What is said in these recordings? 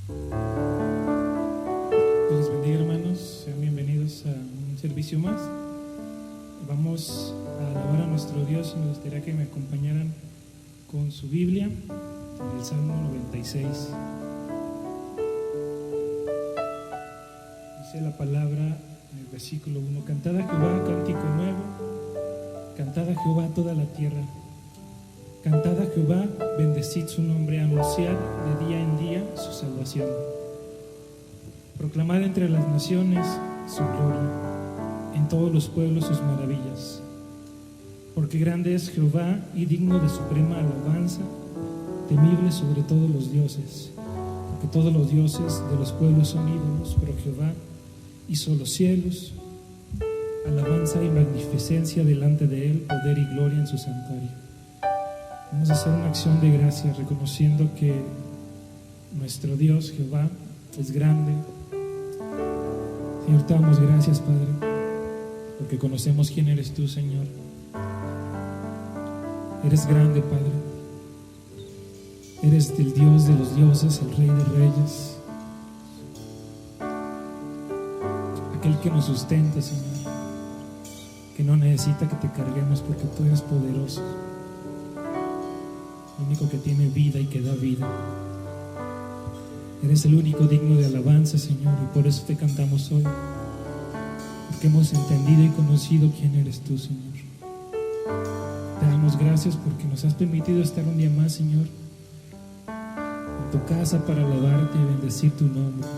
Dios les bendiga, hermanos. Sean bienvenidos a un servicio más. Vamos a alabar a nuestro Dios y me gustaría que me acompañaran con su Biblia en el Salmo 96. Dice la palabra en el versículo 1: Cantad a Jehová cántico nuevo, cantad a Jehová toda la tierra. Cantad a Jehová, bendecid su nombre, anunciad de día en día su salvación. Proclamad entre las naciones su gloria, en todos los pueblos sus maravillas. Porque grande es Jehová y digno de suprema alabanza, temible sobre todos los dioses. Porque todos los dioses de los pueblos son ídolos, pero Jehová hizo los cielos. Alabanza y magnificencia delante de él, poder y gloria en su santuario. Vamos a hacer una acción de gracias, reconociendo que nuestro Dios, Jehová, es grande. Señor, te damos gracias, Padre, porque conocemos quién eres tú, Señor. Eres grande, Padre. Eres el Dios de los dioses, el Rey de reyes, aquel que nos sustenta, Señor, que no necesita que te carguemos porque tú eres poderoso, el único que tiene vida y que da vida. Eres el único digno de alabanza, Señor, y por eso te cantamos hoy, porque hemos entendido y conocido quién eres tú, Señor. Te damos gracias porque nos has permitido estar un día más, Señor, en tu casa para alabarte y bendecir tu nombre.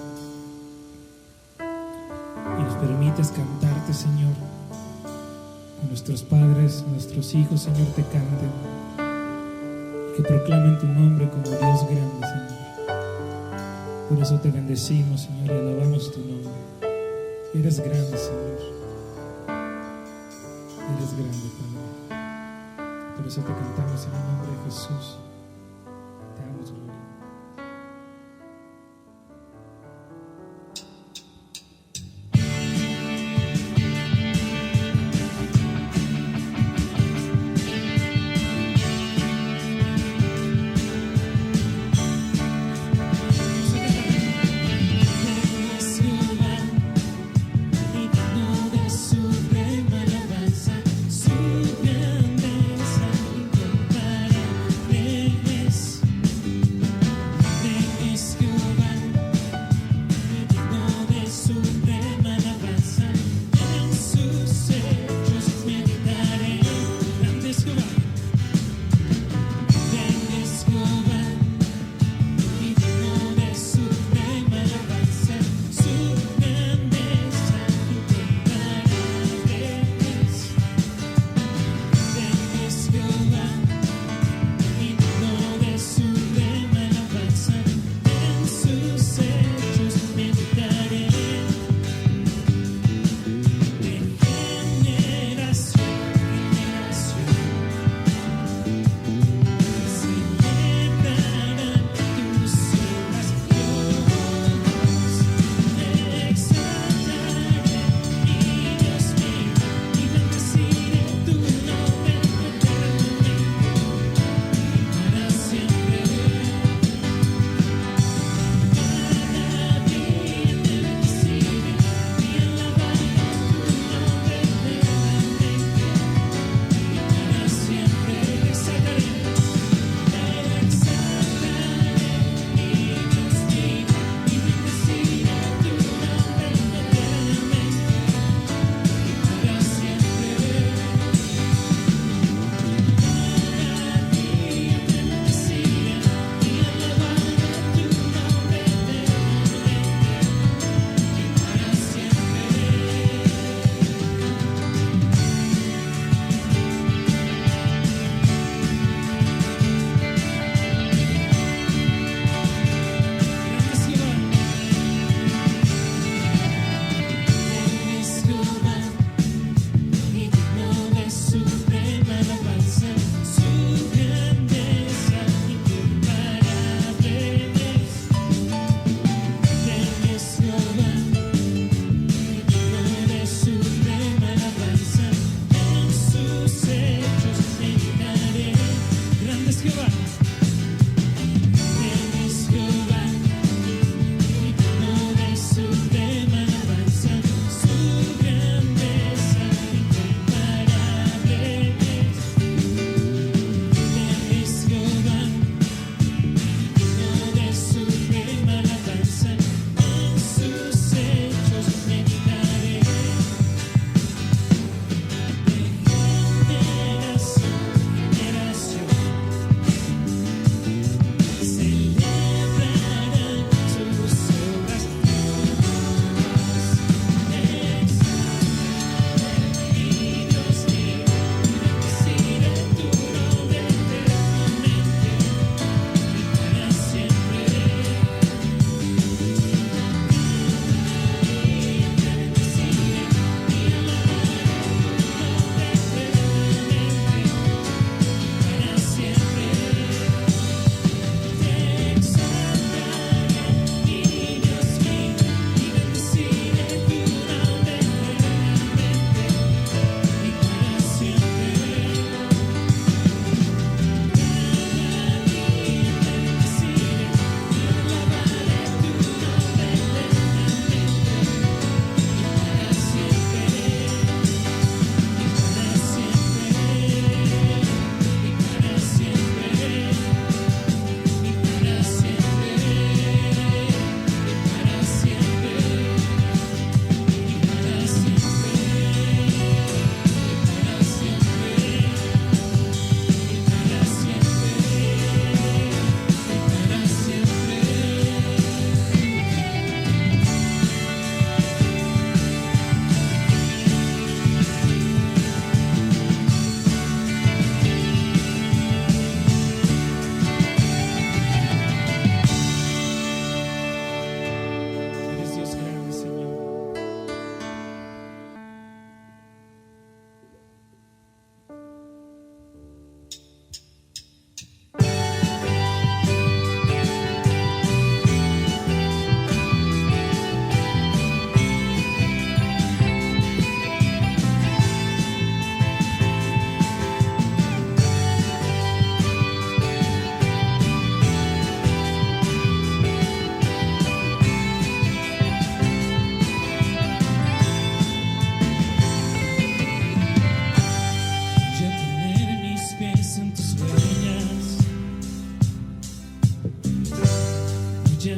Y nos permites cantarte, Señor, que nuestros padres, nuestros hijos, Señor, te canten, que proclamen tu nombre como Dios grande, Señor. Por eso te bendecimos, Señor, y alabamos tu nombre. Eres grande, Señor. Eres grande, Padre. Por eso te cantamos en el nombre de Jesús. Te damos gloria. Su grandeza incomparable.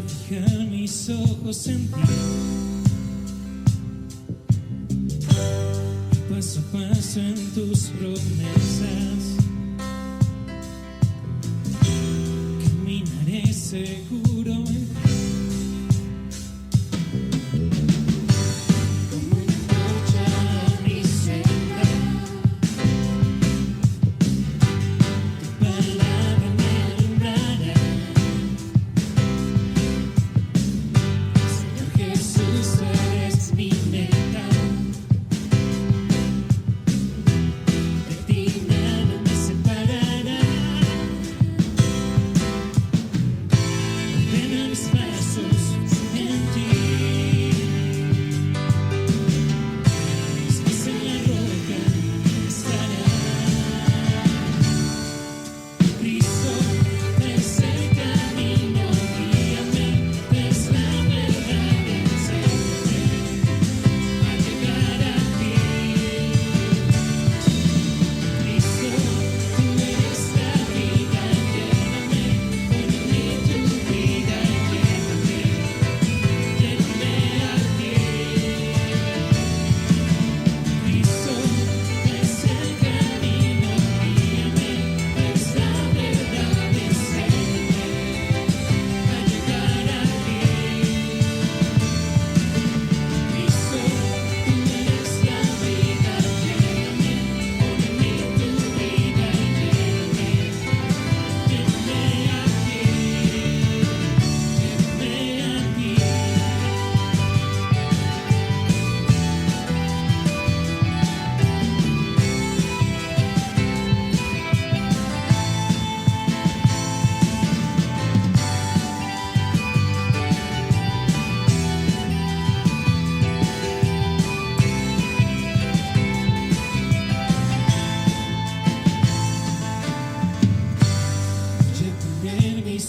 fijar mis ojos en ti, paso a paso en tus promesas, caminaré seguro en ti.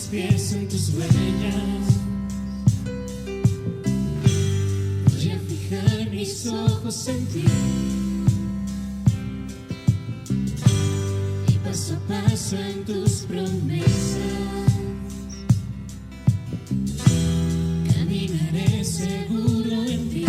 Pies en tus huellas, voy a fijar mis ojos en ti, y paso a paso en tus promesas, caminaré seguro en ti.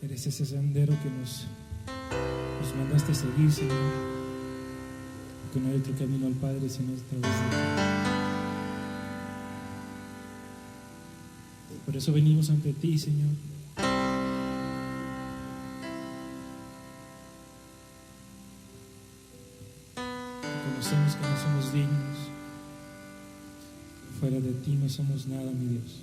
Eres ese sendero que nos mandaste a seguir, Señor, porque no hay otro camino al Padre sino a través de ti. Por eso venimos ante ti, Señor, reconocemos que no somos dignos. Fuera de ti no somos nada, mi Dios.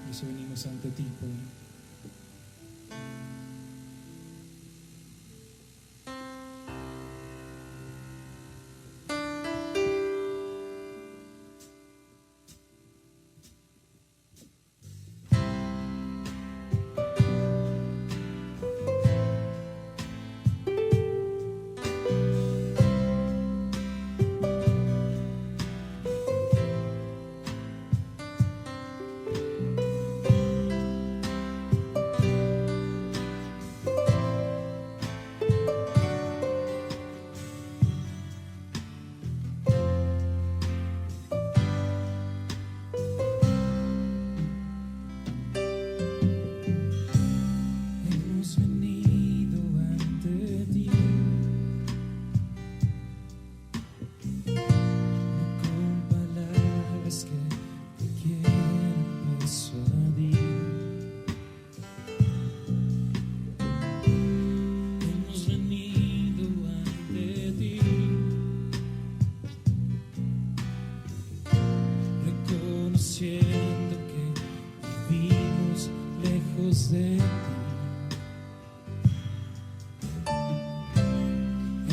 Por eso venimos ante ti, Padre. Siento que vivimos lejos de ti.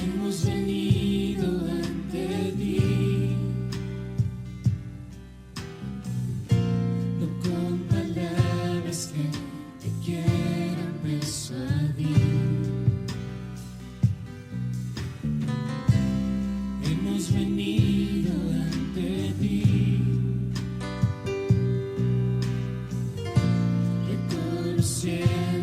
Hemos venido ante ti, no con palabras que te quieran persuadir. Hemos venido ante ti, reconociendo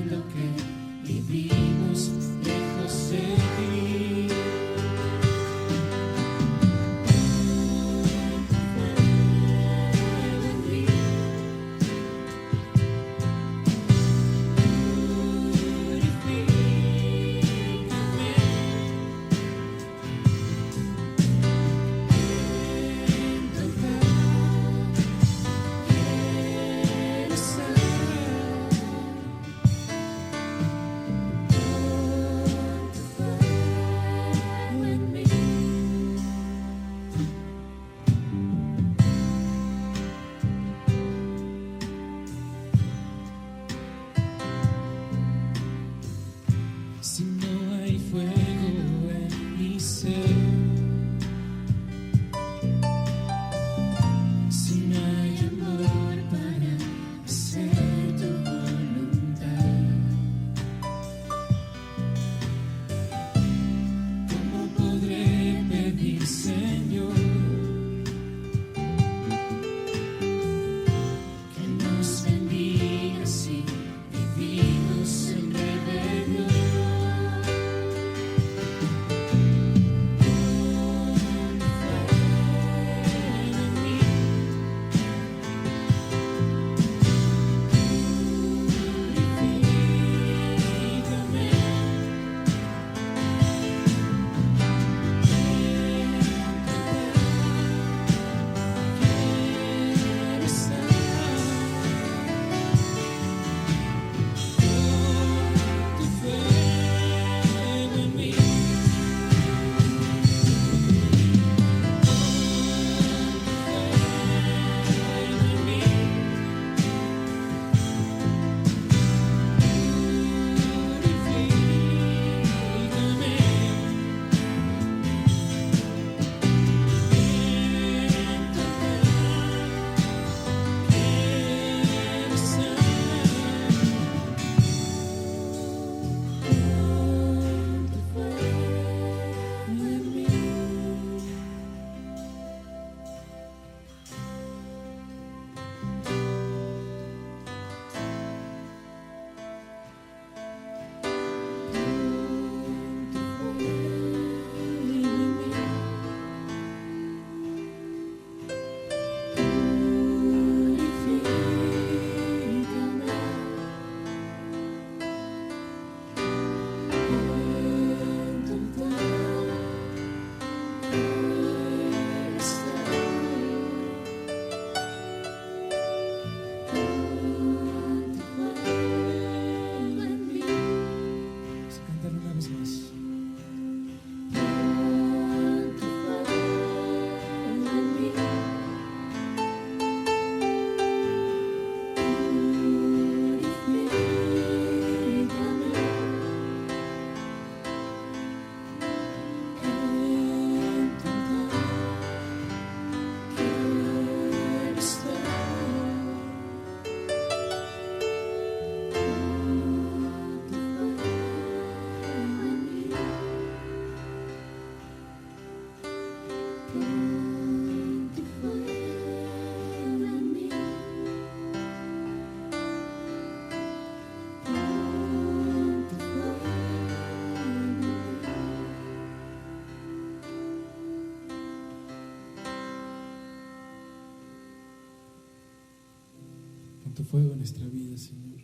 tu fuego en nuestra vida, Señor.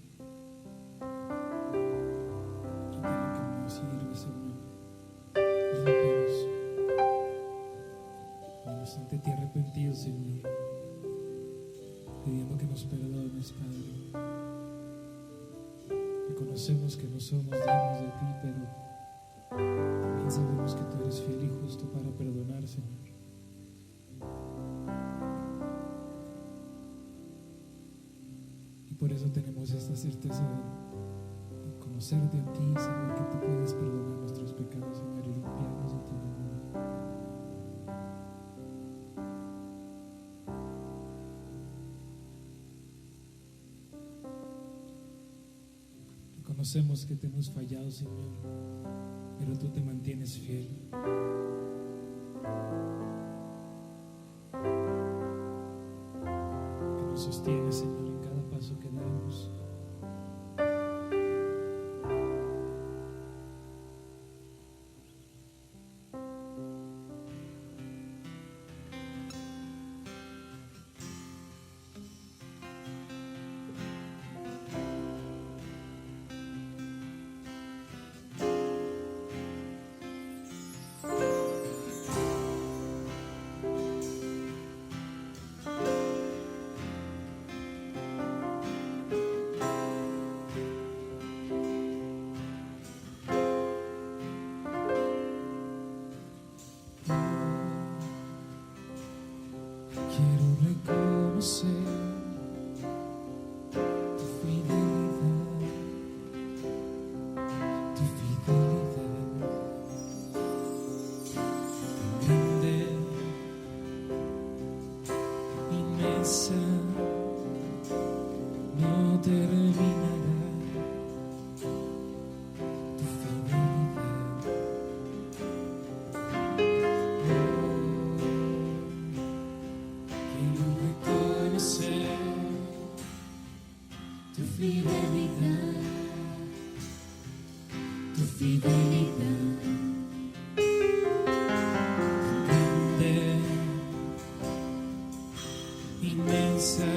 Quita lo que no sirve, Señor. Límpianos. Venimos ante ti arrepentidos, Señor, pidiendo que nos perdones, Padre. Reconocemos que no somos dignos de ti, pero también sabemos que tú eres fiel y justo para perdonar, Señor. Y por eso tenemos esta certeza de conocerte a ti, saber que tú puedes perdonar nuestros pecados, Señor, y limpiarnos de todo el mundo. Reconocemos que te hemos fallado, Señor, pero tú te mantienes fiel. Que nos sostienes, Señor, en cada paso que damos. Quiero reconocer tu fidelidad, tan grande, inmensa, no terminará. Tu fidelidad, quiero reconocer tu fidelidad, tu fidelidad, grande, inmensa,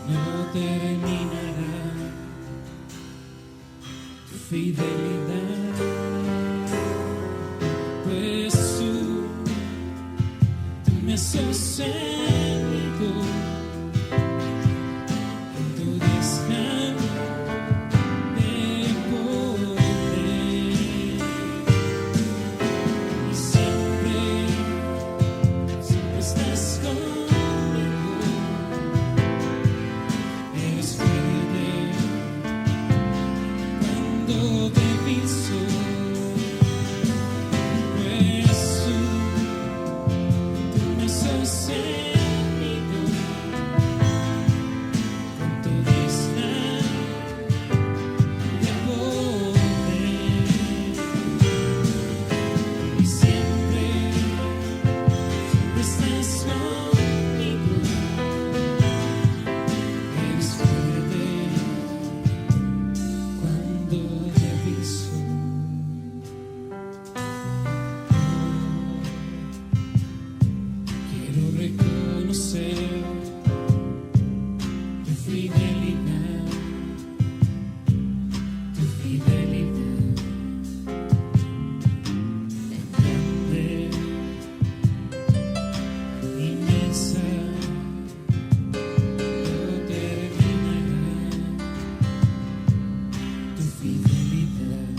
no terminará. Tu fidelidad, pues tú me has sostenido con tu descanso de poder, y siempre estás conmigo. Eres fuerte cuando te piso, pues tú me has sostenido con tu descanso de poder, y siempre estás conmigo. Eres fuerte cuando te piso. Quiero reconocer tu fidelidad, grande, inmensa, no terminará. Tu fidelidad,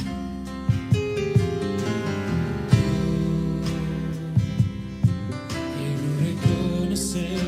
quiero reconocer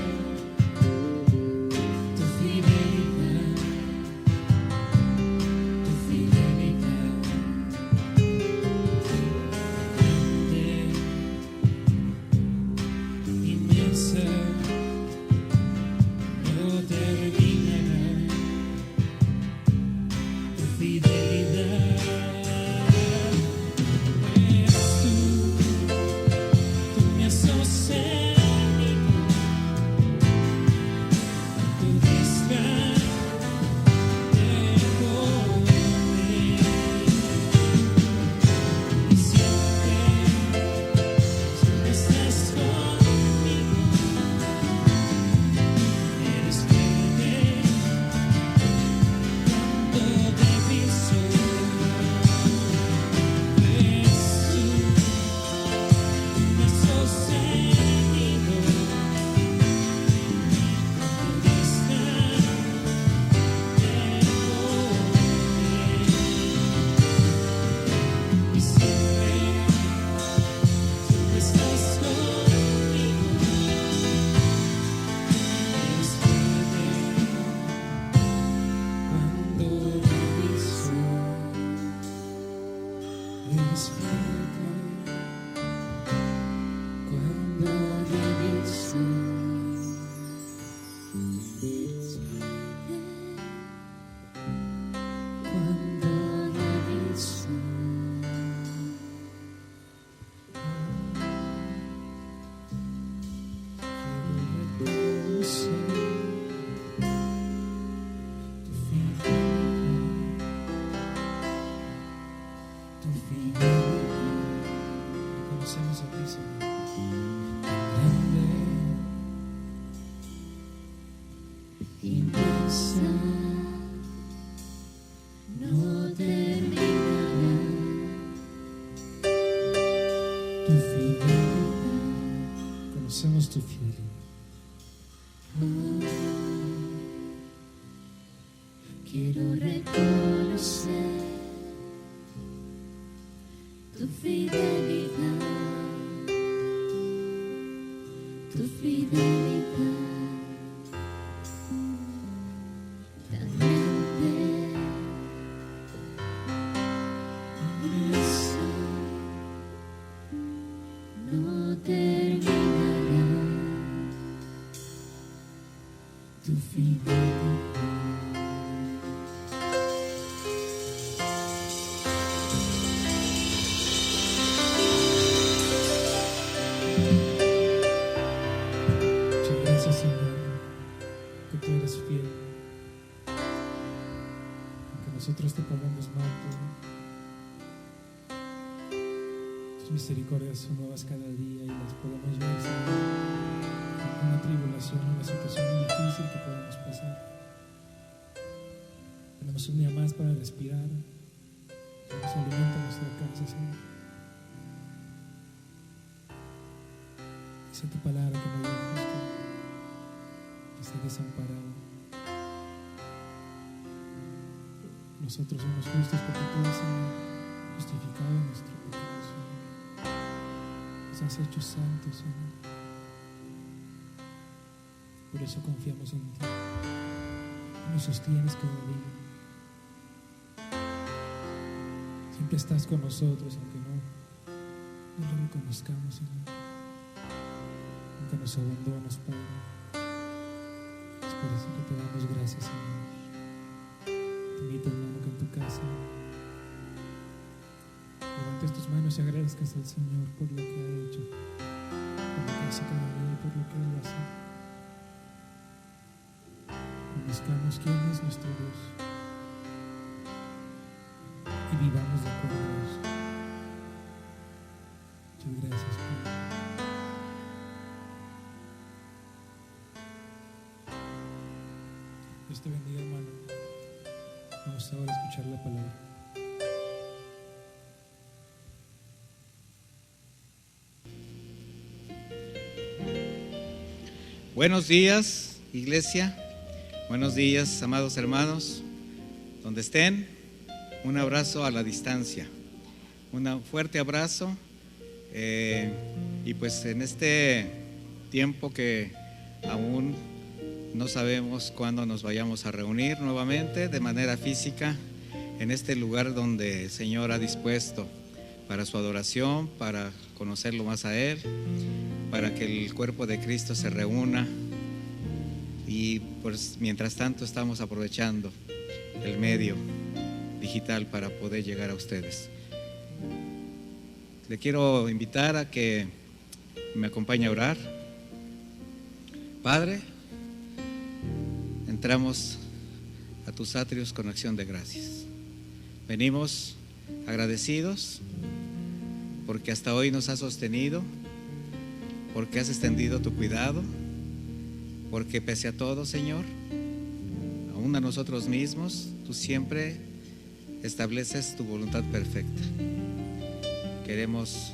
no terminará. Tu fidelidad, conocemos tu fidelidad. Quiero reconocer tu fidelidad, tu fidelidad tan grande, inmensa, no terminará. Tu fidelidad. Muchas gracias, Señor, que tú eres fiel. Aunque nosotros te pongamos mal, tus misericordias son nuevas cada día y las podemos ver, Señor, en una tribulación, en una situación difícil que podemos pasar. Tenemos un día más para respirar, nos alimenta nuestra casa, Señor. Dice tu palabra que no hay justo que esté desamparado. Nosotros somos justos porque tú has justificado nuestro pecado, Señor. Nos has hecho santos, Señor. Por eso confiamos en ti. Nos sostienes cada día. Siempre estás con nosotros, aunque no lo reconozcamos, Señor. Nunca nos abandonas, Padre. Es por eso que te damos gracias, Señor. Te invito, hermano, que en tu casa levantes tus manos y agradezcas al Señor por lo que ha hecho, por lo que hace cada día y por lo que Él hace. Conozcamos quién es nuestro Dios y vivamos de acuerdo a eso. Muchas gracias, Padre. Dios te bendiga, hermano. Vamos ahora a escuchar la palabra. Buenos días, iglesia. Buenos días, amados hermanos. Donde estén, un abrazo a la distancia. Un fuerte abrazo. Y pues en este tiempo que aún no sabemos cuándo nos vayamos a reunir nuevamente de manera física en este lugar donde el Señor ha dispuesto para su adoración, para conocerlo más a Él, para que el cuerpo de Cristo se reúna. Y pues mientras tanto estamos aprovechando el medio digital para poder llegar a ustedes. Le quiero invitar a que me acompañe a orar. Padre, entramos a tus atrios con acción de gracias. Venimos agradecidos porque hasta hoy nos has sostenido, porque has extendido tu cuidado, porque pese a todo, Señor, aún a nosotros mismos, tú siempre estableces tu voluntad perfecta. Queremos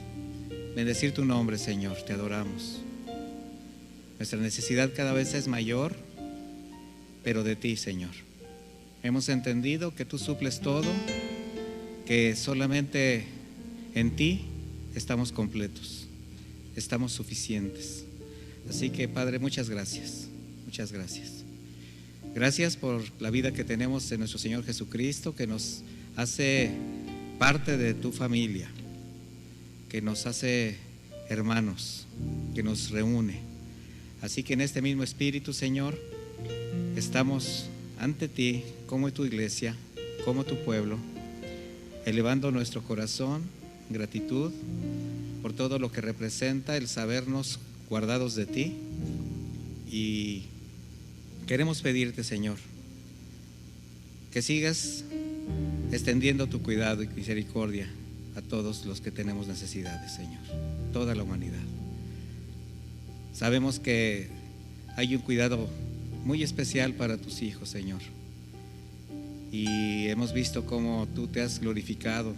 bendecir tu nombre, Señor, te adoramos. Nuestra necesidad cada vez es mayor, pero de ti, Señor. Hemos entendido que tú suples todo, que solamente en ti estamos completos, estamos suficientes. Así que, Padre, muchas gracias, muchas gracias. Gracias por la vida que tenemos en nuestro Señor Jesucristo, que nos hace parte de tu familia, que nos hace hermanos, que nos reúne. Así que en este mismo espíritu, Señor, estamos ante ti como tu iglesia, como tu pueblo, elevando nuestro corazón en gratitud por todo lo que representa el sabernos guardados de ti. Y queremos pedirte, Señor, que sigas extendiendo tu cuidado y misericordia a todos los que tenemos necesidades, Señor, toda la humanidad. Sabemos que hay un cuidado muy especial para tus hijos, Señor. Y hemos visto cómo tú te has glorificado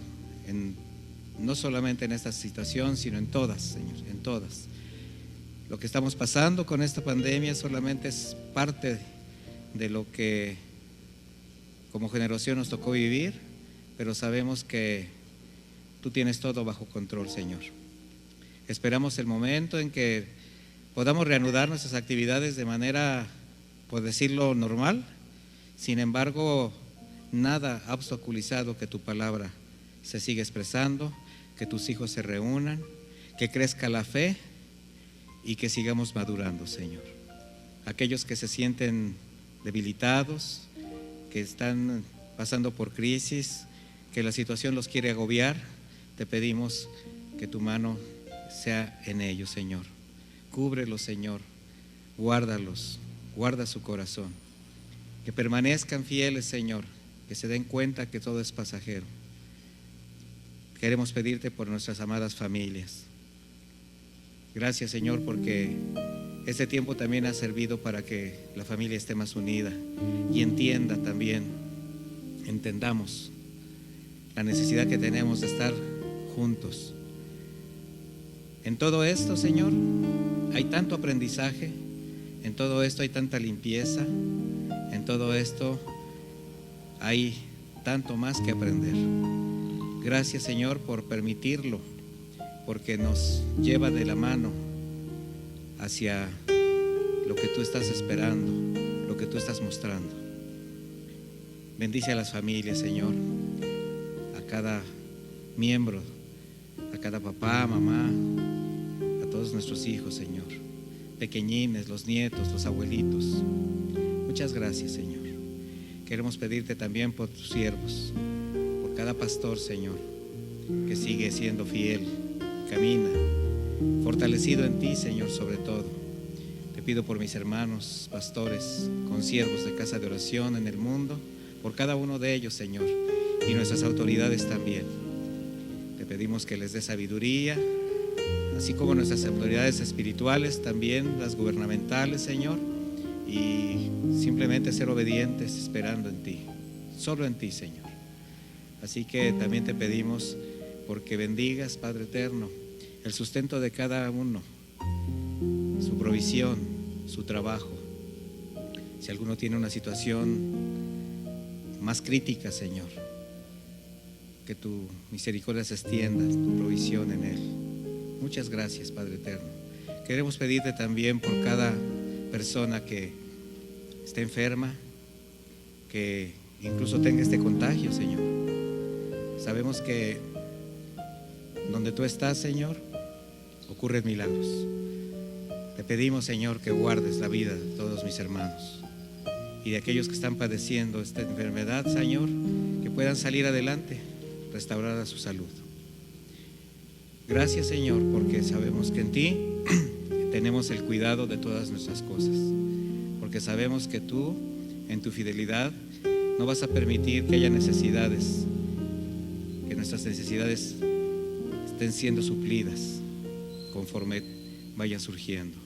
no solamente en esta situación, sino en todas, Señor, en todas. Lo que estamos pasando con esta pandemia solamente es parte de lo que como generación nos tocó vivir, pero sabemos que tú tienes todo bajo control, Señor. Esperamos el momento en que podamos reanudar nuestras actividades de manera, por decirlo, normal. Sin embargo, nada ha obstaculizado que tu palabra se siga expresando, que tus hijos se reúnan, que crezca la fe y que sigamos madurando, Señor. Aquellos que se sienten debilitados, que están pasando por crisis, que la situación los quiere agobiar, te pedimos que tu mano sea en ellos, Señor. Cúbrelos, Señor, guárdalos, guarda su corazón, que permanezcan fieles, Señor, que se den cuenta que todo es pasajero. Queremos pedirte por nuestras amadas familias. Gracias, Señor, porque este tiempo también ha servido para que la familia esté más unida y entienda también, entendamos la necesidad que tenemos de estar juntos. En todo esto, Señor, hay tanto aprendizaje, en todo esto hay tanta limpieza, en todo esto hay tanto más que aprender. Gracias, Señor, por permitirlo, porque nos lleva de la mano hacia lo que tú estás esperando, lo que tú estás mostrando. Bendice a las familias, Señor, a cada miembro, a cada papá, mamá, a todos nuestros hijos, Señor, pequeñines, los nietos, los abuelitos. Muchas gracias, Señor. Queremos pedirte también por tus siervos, por cada pastor, Señor, que sigue siendo fiel, camina, fortalecido en ti, Señor, sobre todo. Te pido por mis hermanos, pastores, consiervos de casa de oración en el mundo, por cada uno de ellos, Señor, y nuestras autoridades también. Te pedimos que les dé sabiduría, así como nuestras autoridades espirituales, también las gubernamentales, Señor, y simplemente ser obedientes esperando en ti, solo en ti, Señor. Así que también te pedimos porque bendigas, Padre eterno, el sustento de cada uno, su provisión, su trabajo. Si alguno tiene una situación más crítica, Señor, que tu misericordia se extienda, tu provisión en él. Muchas gracias, Padre eterno. Queremos pedirte también por cada persona que esté enferma, que incluso tenga este contagio, Señor. Sabemos que donde tú estás, Señor, ocurren milagros. Te pedimos, Señor, que guardes la vida de todos mis hermanos y de aquellos que están padeciendo esta enfermedad, Señor, que puedan salir adelante, restaurada su salud. Gracias, Señor, porque sabemos que en ti tenemos el cuidado de todas nuestras cosas, porque sabemos que tú, en tu fidelidad, no vas a permitir que haya necesidades, que nuestras necesidades estén siendo suplidas conforme vayan surgiendo.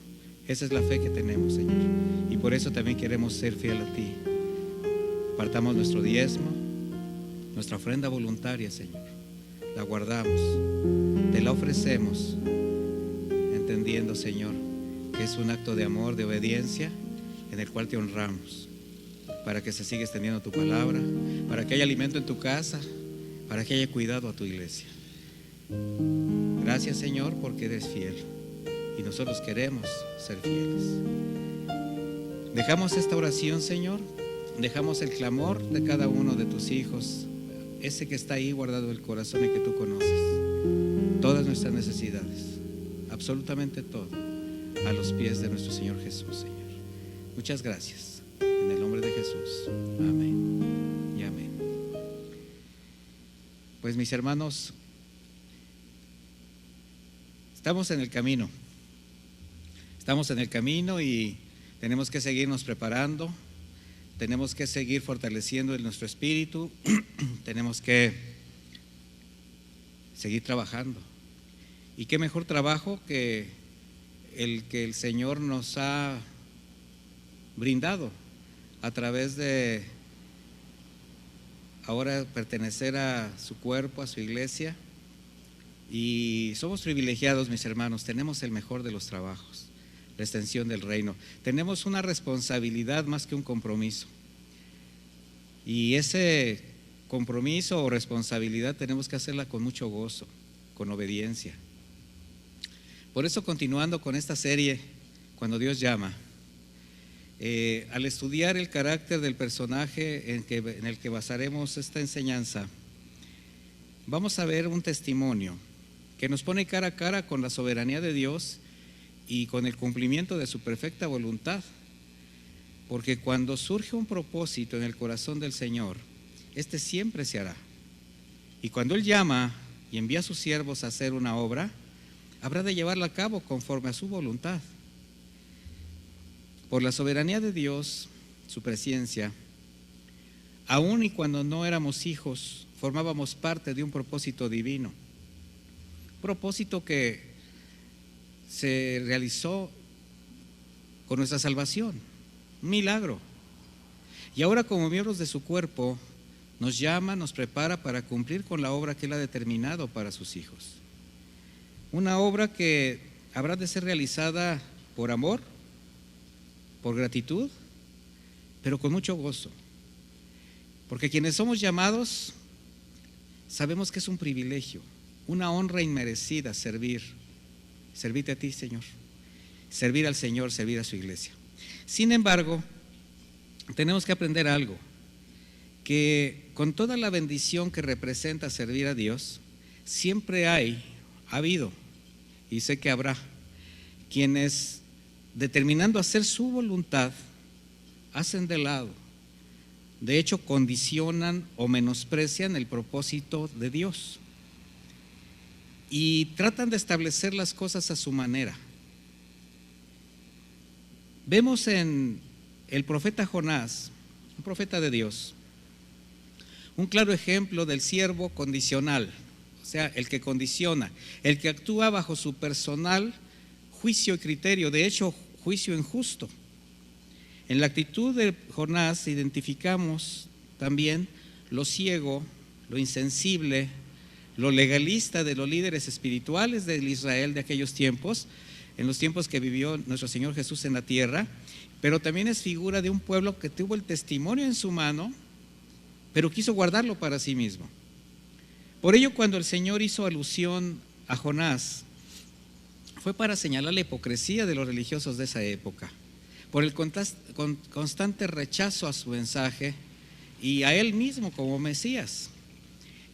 Esa es la fe que tenemos, Señor, y por eso también queremos ser fiel a ti. Apartamos nuestro diezmo, nuestra ofrenda voluntaria, Señor, la guardamos, te la ofrecemos, entendiendo, Señor, que es un acto de amor, de obediencia, en el cual te honramos, para que se siga extendiendo tu palabra, para que haya alimento en tu casa, para que haya cuidado a tu iglesia. Gracias, Señor, porque eres fiel y nosotros queremos ser fieles. Dejamos esta oración, Señor, dejamos el clamor de cada uno de tus hijos, ese que está ahí guardado en el corazón y que tú conoces, todas nuestras necesidades, absolutamente todo, a los pies de nuestro Señor Jesús, Señor. Muchas gracias, en el nombre de Jesús, amén y amén. Pues mis hermanos, estamos en el camino y tenemos que seguirnos preparando, tenemos que seguir fortaleciendo en nuestro espíritu, tenemos que seguir trabajando. Y qué mejor trabajo que el Señor nos ha brindado a través de ahora pertenecer a su cuerpo, a su iglesia. Y somos privilegiados, mis hermanos, tenemos el mejor de los trabajos, la extensión del reino. Tenemos una responsabilidad más que un compromiso. Y ese compromiso o responsabilidad tenemos que hacerla con mucho gozo, con obediencia. Por eso, continuando con esta serie, Cuando Dios llama, al estudiar el carácter del personaje en el que basaremos esta enseñanza, vamos a ver un testimonio que nos pone cara a cara con la soberanía de Dios y con el cumplimiento de su perfecta voluntad. Porque cuando surge un propósito en el corazón del Señor, este siempre se hará. Y cuando Él llama y envía a sus siervos a hacer una obra, habrá de llevarla a cabo conforme a su voluntad. Por la soberanía de Dios, su presencia, aun y cuando no éramos hijos, formábamos parte de un propósito divino. Propósito que se realizó con nuestra salvación, un milagro. Y ahora, como miembros de su cuerpo, nos llama, nos prepara para cumplir con la obra que Él ha determinado para sus hijos. Una obra que habrá de ser realizada por amor, por gratitud, pero con mucho gozo. Porque quienes somos llamados sabemos que es un privilegio, una honra inmerecida servirte a ti, Señor, servir al Señor, servir a su iglesia. Sin embargo, tenemos que aprender algo, que con toda la bendición que representa servir a Dios, siempre ha habido, y sé que habrá, quienes determinando hacer su voluntad, hacen de lado, de hecho condicionan o menosprecian el propósito de Dios y tratan de establecer las cosas a su manera. Vemos en el profeta Jonás, un profeta de Dios, un claro ejemplo del siervo condicional, o sea, el que condiciona, el que actúa bajo su personal juicio y criterio, de hecho, juicio injusto. En la actitud de Jonás identificamos también lo ciego, lo insensible, lo legalista de los líderes espirituales del Israel de aquellos tiempos, en los tiempos que vivió nuestro Señor Jesús en la tierra, pero también es figura de un pueblo que tuvo el testimonio en su mano, pero quiso guardarlo para sí mismo. Por ello, cuando el Señor hizo alusión a Jonás, fue para señalar la hipocresía de los religiosos de esa época, por el constante rechazo a su mensaje y a él mismo como Mesías.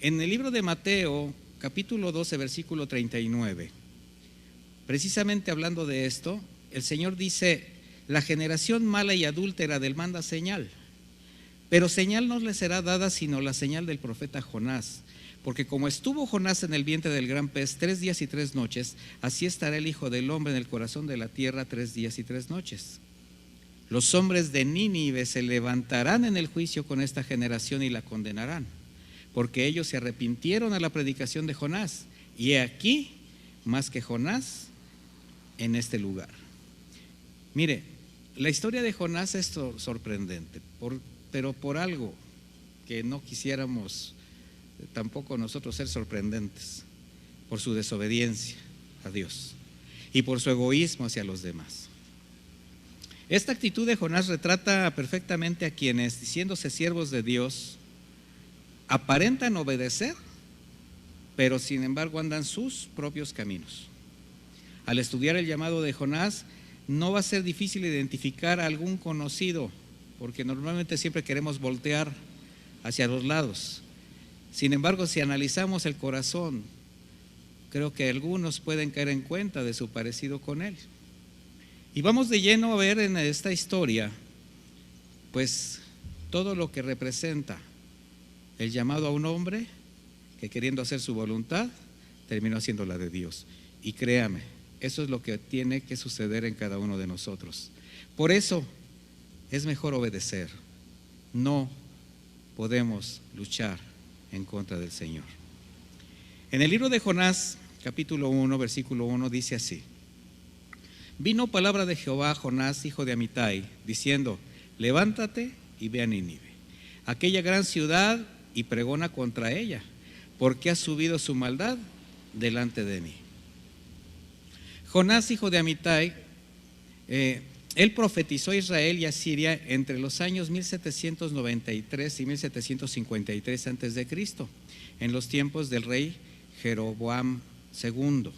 En el libro de Mateo, capítulo 12, versículo 39, precisamente hablando de esto, el Señor dice: la generación mala y adúltera del manda señal, pero señal no le será dada sino la señal del profeta Jonás. Porque como estuvo Jonás en el vientre del gran pez 3 días y 3 noches, así estará el Hijo del Hombre en el corazón de la tierra 3 días y 3 noches. Los hombres de Nínive se levantarán en el juicio con esta generación y la condenarán, porque ellos se arrepintieron a la predicación de Jonás, y he aquí más que Jonás en este lugar. Mire, la historia de Jonás es sorprendente, pero por algo que no quisiéramos tampoco nosotros ser sorprendentes, por su desobediencia a Dios y por su egoísmo hacia los demás. Esta actitud de Jonás retrata perfectamente a quienes, diciéndose siervos de Dios, aparentan obedecer, pero sin embargo andan sus propios caminos. Al estudiar el llamado de Jonás, no va a ser difícil identificar a algún conocido, porque normalmente siempre queremos voltear hacia los lados. Sin embargo, si analizamos el corazón, creo que algunos pueden caer en cuenta de su parecido con él. Y vamos de lleno a ver en esta historia, pues, todo lo que representa el llamado a un hombre que, queriendo hacer su voluntad, terminó haciendo la de Dios. Y créame, eso es lo que tiene que suceder en cada uno de nosotros. Por eso es mejor obedecer. No podemos luchar en contra del Señor. En el libro de Jonás, capítulo 1, versículo 1, dice así: Vino palabra de Jehová a Jonás, hijo de Amitai, diciendo: levántate y ve a Nínive, aquella gran ciudad, y pregona contra ella, porque ha subido su maldad delante de mí. Jonás, hijo de Amitai, él profetizó a Israel y a Siria entre los años 1793 y 1753 a.C., en los tiempos del rey Jeroboam II.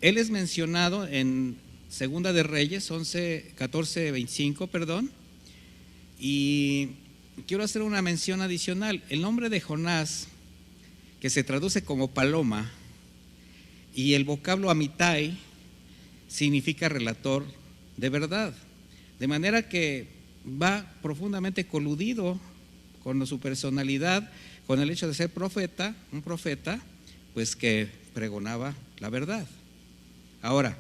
Él es mencionado en Segunda de Reyes 14:25, y quiero hacer una mención adicional. El nombre de Jonás, que se traduce como paloma, y el vocablo Amitai significa relator de verdad, de manera que va profundamente coludido con su personalidad, con el hecho de ser profeta, un profeta, pues que pregonaba la verdad. Ahora,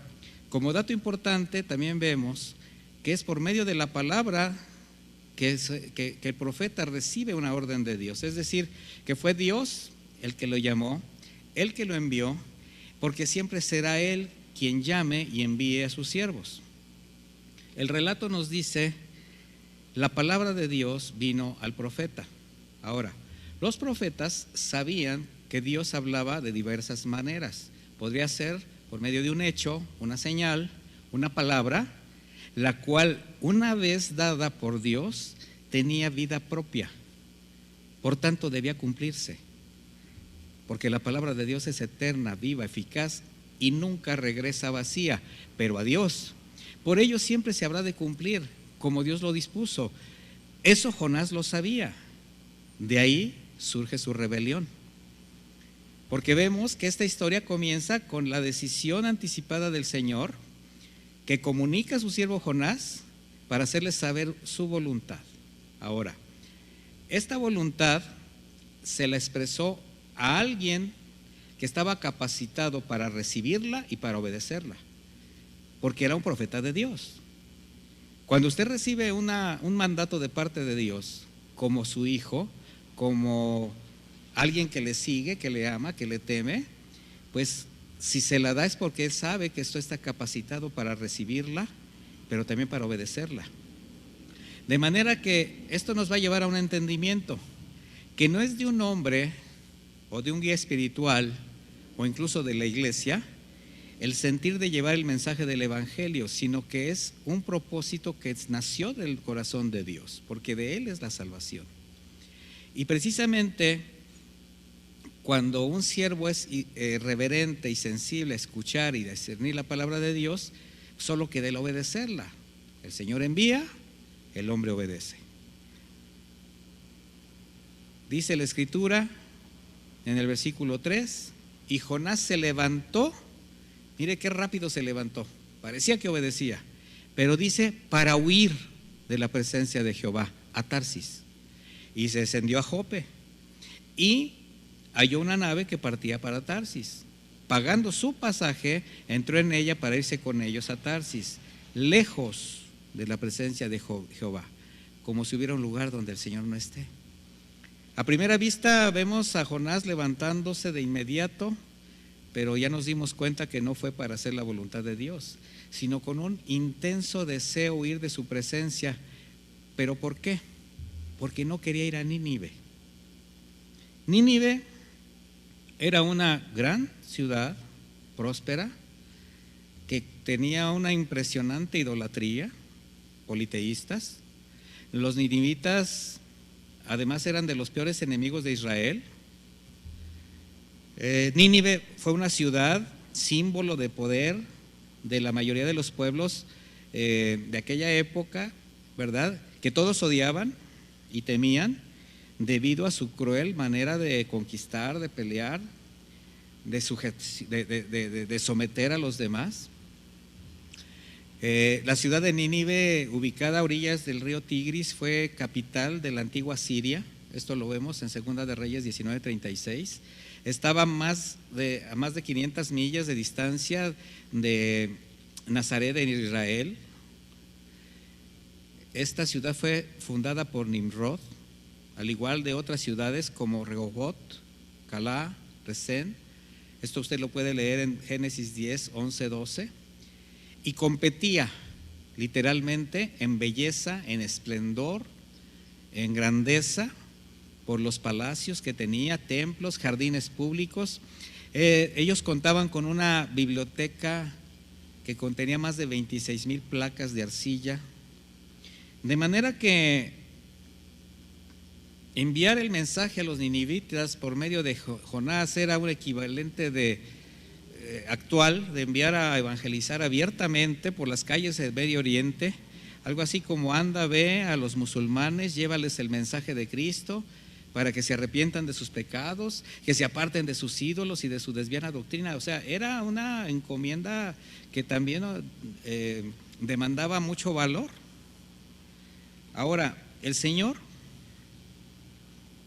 como dato importante, también vemos que es por medio de la palabra que el profeta recibe una orden de Dios, es decir, que fue Dios el que lo llamó, el que lo envió, porque siempre será Él quien llame y envíe a sus siervos. El relato nos dice: la palabra de Dios vino al profeta. Ahora, los profetas sabían que Dios hablaba de diversas maneras. Podría ser por medio de un hecho, una señal, una palabra, la cual, una vez dada por Dios, tenía vida propia. Por tanto, debía cumplirse, porque la palabra de Dios es eterna, viva, eficaz y nunca regresa vacía, pero a Dios. Por ello siempre se habrá de cumplir como Dios lo dispuso. Eso Jonás lo sabía. De ahí surge su rebelión. Porque vemos que esta historia comienza con la decisión anticipada del Señor, que comunica a su siervo Jonás para hacerle saber su voluntad. Ahora, esta voluntad se la expresó a alguien que estaba capacitado para recibirla y para obedecerla, porque era un profeta de Dios. Cuando usted recibe un mandato de parte de Dios, como su hijo, como alguien que le sigue, que le ama, que le teme, pues si se la da es porque él sabe que esto está capacitado para recibirla, pero también para obedecerla. De manera que esto nos va a llevar a un entendimiento que no es de un hombre o de un guía espiritual o incluso de la iglesia el sentir de llevar el mensaje del evangelio, sino que es un propósito que nació del corazón de Dios, porque de Él es la salvación. Y precisamente cuando un siervo es reverente y sensible a escuchar y discernir la palabra de Dios, solo queda el obedecerla. El Señor envía, el hombre obedece. Dice la Escritura en el versículo 3: y Jonás se levantó. Mire qué rápido se levantó, parecía que obedecía, pero dice para huir de la presencia de Jehová a Tarsis, y se descendió a Jope y halló una nave que partía para Tarsis. Pagando su pasaje, entró en ella para irse con ellos a Tarsis, lejos de la presencia de Jehová, como si hubiera un lugar donde el Señor no esté. A primera vista vemos a Jonás levantándose de inmediato, pero ya nos dimos cuenta que no fue para hacer la voluntad de Dios, sino con un intenso deseo huir de su presencia. ¿Pero por qué? Porque no quería ir a Nínive. Nínive era una gran ciudad próspera que tenía una impresionante idolatría, politeístas. Los ninivitas además eran de los peores enemigos de Israel. Nínive fue una ciudad símbolo de poder de la mayoría de los pueblos de aquella época, ¿verdad? Que todos odiaban y temían debido a su cruel manera de conquistar, de pelear, de someter a los demás. La ciudad de Nínive, ubicada a orillas del río Tigris, fue capital de la antigua Siria. Esto lo vemos en Segunda de Reyes 19:36. Estaba a más de 500 millas de distancia de Nazaret en Israel. Esta ciudad fue fundada por Nimrod, al igual de otras ciudades como Rehoboth, Calá, Resén. Esto usted lo puede leer en Génesis 10, 11, 12. y competía literalmente en belleza, en esplendor, en grandeza, por los palacios que tenía, templos, jardines públicos. Ellos contaban con una biblioteca que contenía más de 26,000 placas de arcilla, de manera que enviar el mensaje a los ninivitas por medio de Jonás era un equivalente actual de enviar a evangelizar abiertamente por las calles del Medio Oriente, algo así como anda, ve a los musulmanes, llévales el mensaje de Cristo para que se arrepientan de sus pecados, que se aparten de sus ídolos y de su desviada doctrina. O sea, era una encomienda que también demandaba mucho valor. Ahora, el Señor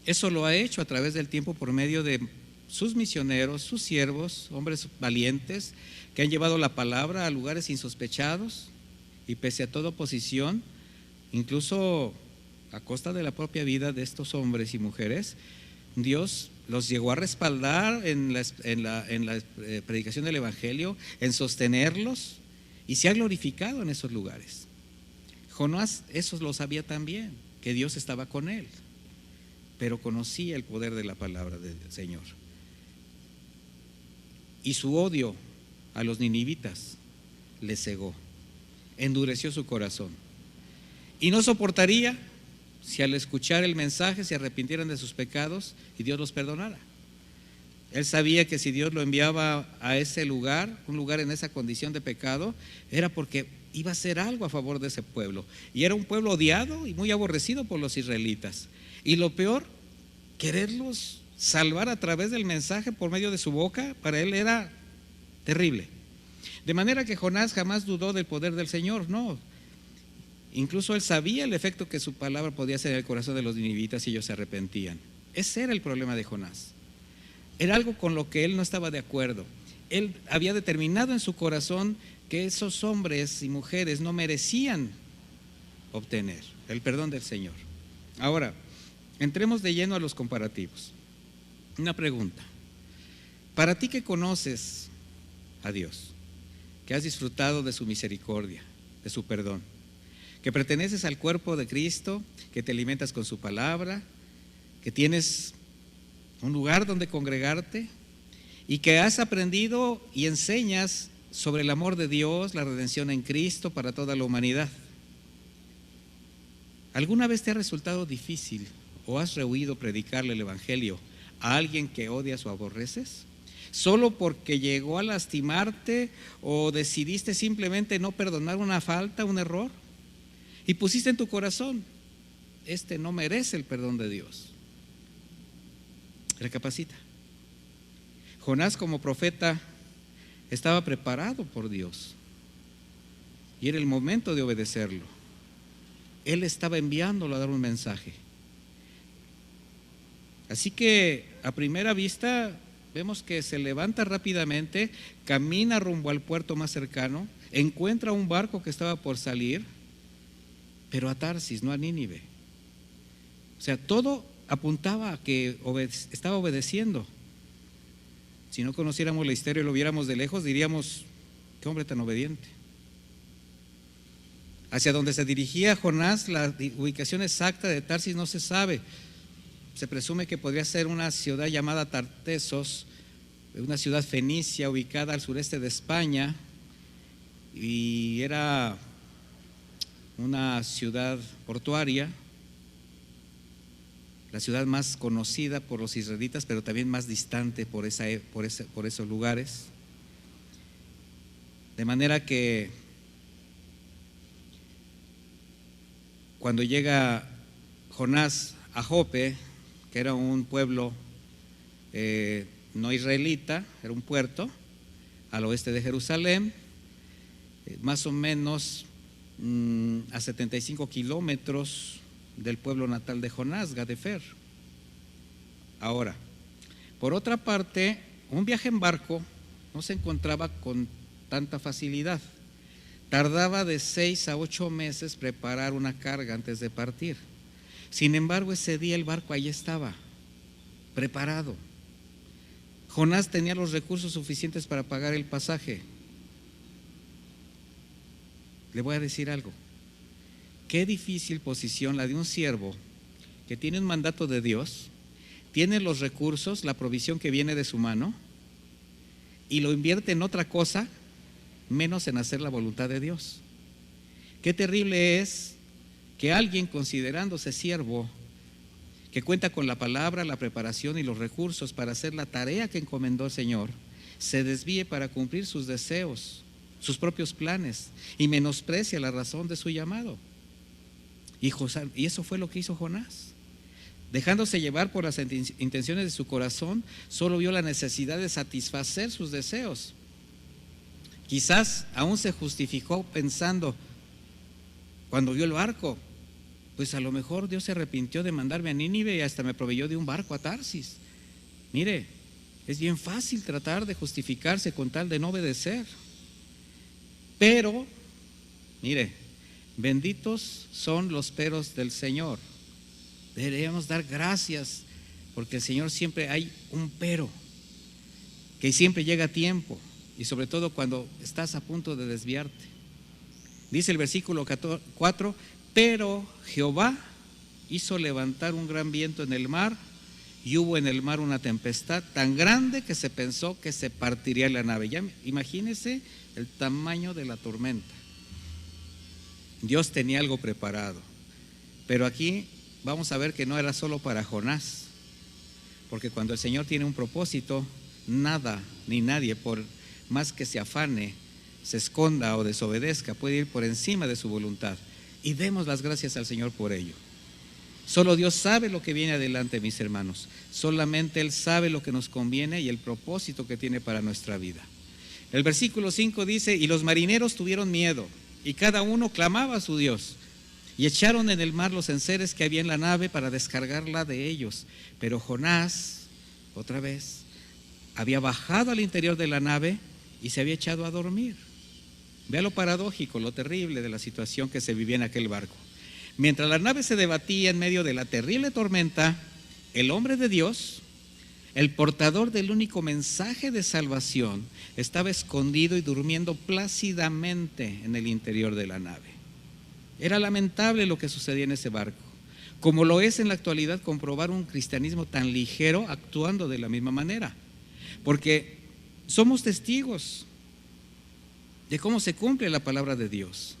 eso lo ha hecho a través del tiempo por medio de sus misioneros, sus siervos, hombres valientes que han llevado la palabra a lugares insospechados y pese a toda oposición, incluso a costa de la propia vida de estos hombres y mujeres, Dios los llegó a respaldar en la predicación del Evangelio, en sostenerlos, y se ha glorificado en esos lugares. Jonás eso lo sabía también, que Dios estaba con él, pero conocía el poder de la palabra del Señor. Y su odio a los ninivitas le cegó, endureció su corazón, y no soportaría si al escuchar el mensaje se arrepintieran de sus pecados y Dios los perdonara. Él sabía que si Dios lo enviaba a ese lugar, un lugar en esa condición de pecado, era porque iba a hacer algo a favor de ese pueblo. Y era un pueblo odiado y muy aborrecido por los israelitas. Y lo peor, quererlos salvar a través del mensaje por medio de su boca, para él era terrible. De manera que Jonás jamás dudó del poder del Señor, no. Incluso él sabía el efecto que su palabra podía hacer en el corazón de los ninivitas si ellos se arrepentían. Ese era el problema de Jonás. Era algo con lo que él no estaba de acuerdo. Él había determinado en su corazón que esos hombres y mujeres no merecían obtener el perdón del Señor. Ahora, entremos de lleno a los comparativos. Una pregunta. Para ti que conoces a Dios, que has disfrutado de su misericordia, de su perdón, que perteneces al cuerpo de Cristo, que te alimentas con su palabra, que tienes un lugar donde congregarte y que has aprendido y enseñas sobre el amor de Dios, la redención en Cristo para toda la humanidad. ¿Alguna vez te ha resultado difícil o has rehuido predicarle el Evangelio a alguien que odias o aborreces? ¿Solo porque llegó a lastimarte o decidiste simplemente no perdonar una falta, un error? Y pusiste en tu corazón, este no merece el perdón de Dios. Recapacita. Jonás como profeta estaba preparado por Dios y era el momento de obedecerlo. Él estaba enviándolo a dar un mensaje. Así que a primera vista vemos que se levanta rápidamente, camina rumbo al puerto más cercano, encuentra un barco que estaba por salir, pero a Tarsis, no a Nínive. O sea, todo apuntaba a que estaba obedeciendo. Si no conociéramos la historia y lo viéramos de lejos, diríamos, qué hombre tan obediente. Hacia donde se dirigía Jonás, la ubicación exacta de Tarsis no se sabe. Se presume que podría ser una ciudad llamada Tartesos, una ciudad fenicia ubicada al sureste de España, y era una ciudad portuaria, la ciudad más conocida por los israelitas, pero también más distante por esos lugares. De manera que cuando llega Jonás a Jope, que era un pueblo no israelita, era un puerto al oeste de Jerusalén, más o menos a 75 kilómetros del pueblo natal de Jonás, Gadefer. Ahora, por otra parte, un viaje en barco no se encontraba con tanta facilidad. Tardaba de 6 a 8 meses preparar una carga antes de partir. Sin embargo, ese día el barco ahí estaba, preparado. Jonás tenía los recursos suficientes para pagar el pasaje. le voy a decir algo. Qué difícil posición la de un siervo que tiene un mandato de Dios, tiene los recursos, la provisión que viene de su mano, y lo invierte en otra cosa, menos en hacer la voluntad de Dios. Qué terrible es que alguien, considerándose siervo, que cuenta con la palabra, la preparación y los recursos para hacer la tarea que encomendó el Señor, se desvíe para cumplir sus deseos, sus propios planes, y menosprecia la razón de su llamado. Y eso fue lo que hizo Jonás. Dejándose llevar por las intenciones de su corazón, solo vio la necesidad de satisfacer sus deseos. Quizás aún se justificó pensando, cuando vio el barco, pues a lo mejor Dios se arrepintió de mandarme a Nínive y hasta me proveyó de un barco a Tarsis. Mire, es bien fácil tratar de justificarse con tal de no obedecer. Pero, mire, benditos son los peros del Señor. Deberíamos dar gracias porque el Señor siempre hay un pero, que siempre llega a tiempo, y sobre todo cuando estás a punto de desviarte. Dice el versículo 4, pero Jehová hizo levantar un gran viento en el mar, y hubo en el mar una tempestad tan grande que se pensó que se partiría la nave. Ya imagínese el tamaño de la tormenta. Dios tenía algo preparado, pero aquí vamos a ver que no era solo para Jonás, porque cuando el Señor tiene un propósito, nada ni nadie, por más que se afane, se esconda o desobedezca, puede ir por encima de su voluntad. Y demos las gracias al Señor por ello. Solo Dios sabe lo que viene adelante, mis hermanos. Solamente Él sabe lo que nos conviene y el propósito que tiene para nuestra vida. El versículo 5 dice, y los marineros tuvieron miedo, y cada uno clamaba a su Dios, y echaron en el mar los enseres que había en la nave para descargarla de ellos. Pero Jonás, otra vez, había bajado al interior de la nave y se había echado a dormir. Vea lo paradójico, lo terrible de la situación que se vivía en aquel barco. Mientras la nave se debatía en medio de la terrible tormenta, el hombre de Dios, el portador del único mensaje de salvación, estaba escondido y durmiendo plácidamente en el interior de la nave. Era lamentable lo que sucedía en ese barco, como lo es en la actualidad comprobar un cristianismo tan ligero actuando de la misma manera, porque somos testigos de cómo se cumple la palabra de Dios.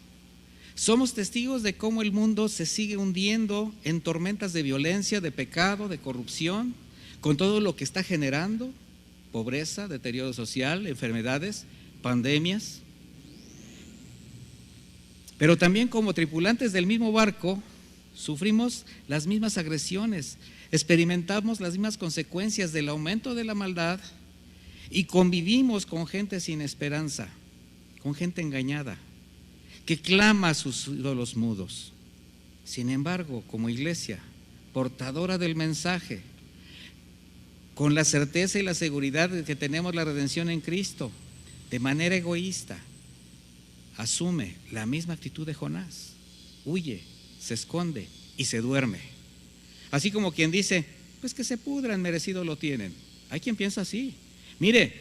Somos testigos de cómo el mundo se sigue hundiendo en tormentas de violencia, de pecado, de corrupción, con todo lo que está generando: pobreza, deterioro social, enfermedades, pandemias. Pero también como tripulantes del mismo barco, sufrimos las mismas agresiones, experimentamos las mismas consecuencias del aumento de la maldad y convivimos con gente sin esperanza, con gente engañada, que clama a sus ídolos mudos. Sin embargo, como iglesia, portadora del mensaje, con la certeza y la seguridad de que tenemos la redención en Cristo, de manera egoísta, asume la misma actitud de Jonás: huye, se esconde y se duerme. Así como quien dice, pues que se pudran, merecido lo tienen. Hay quien piensa así. Mire,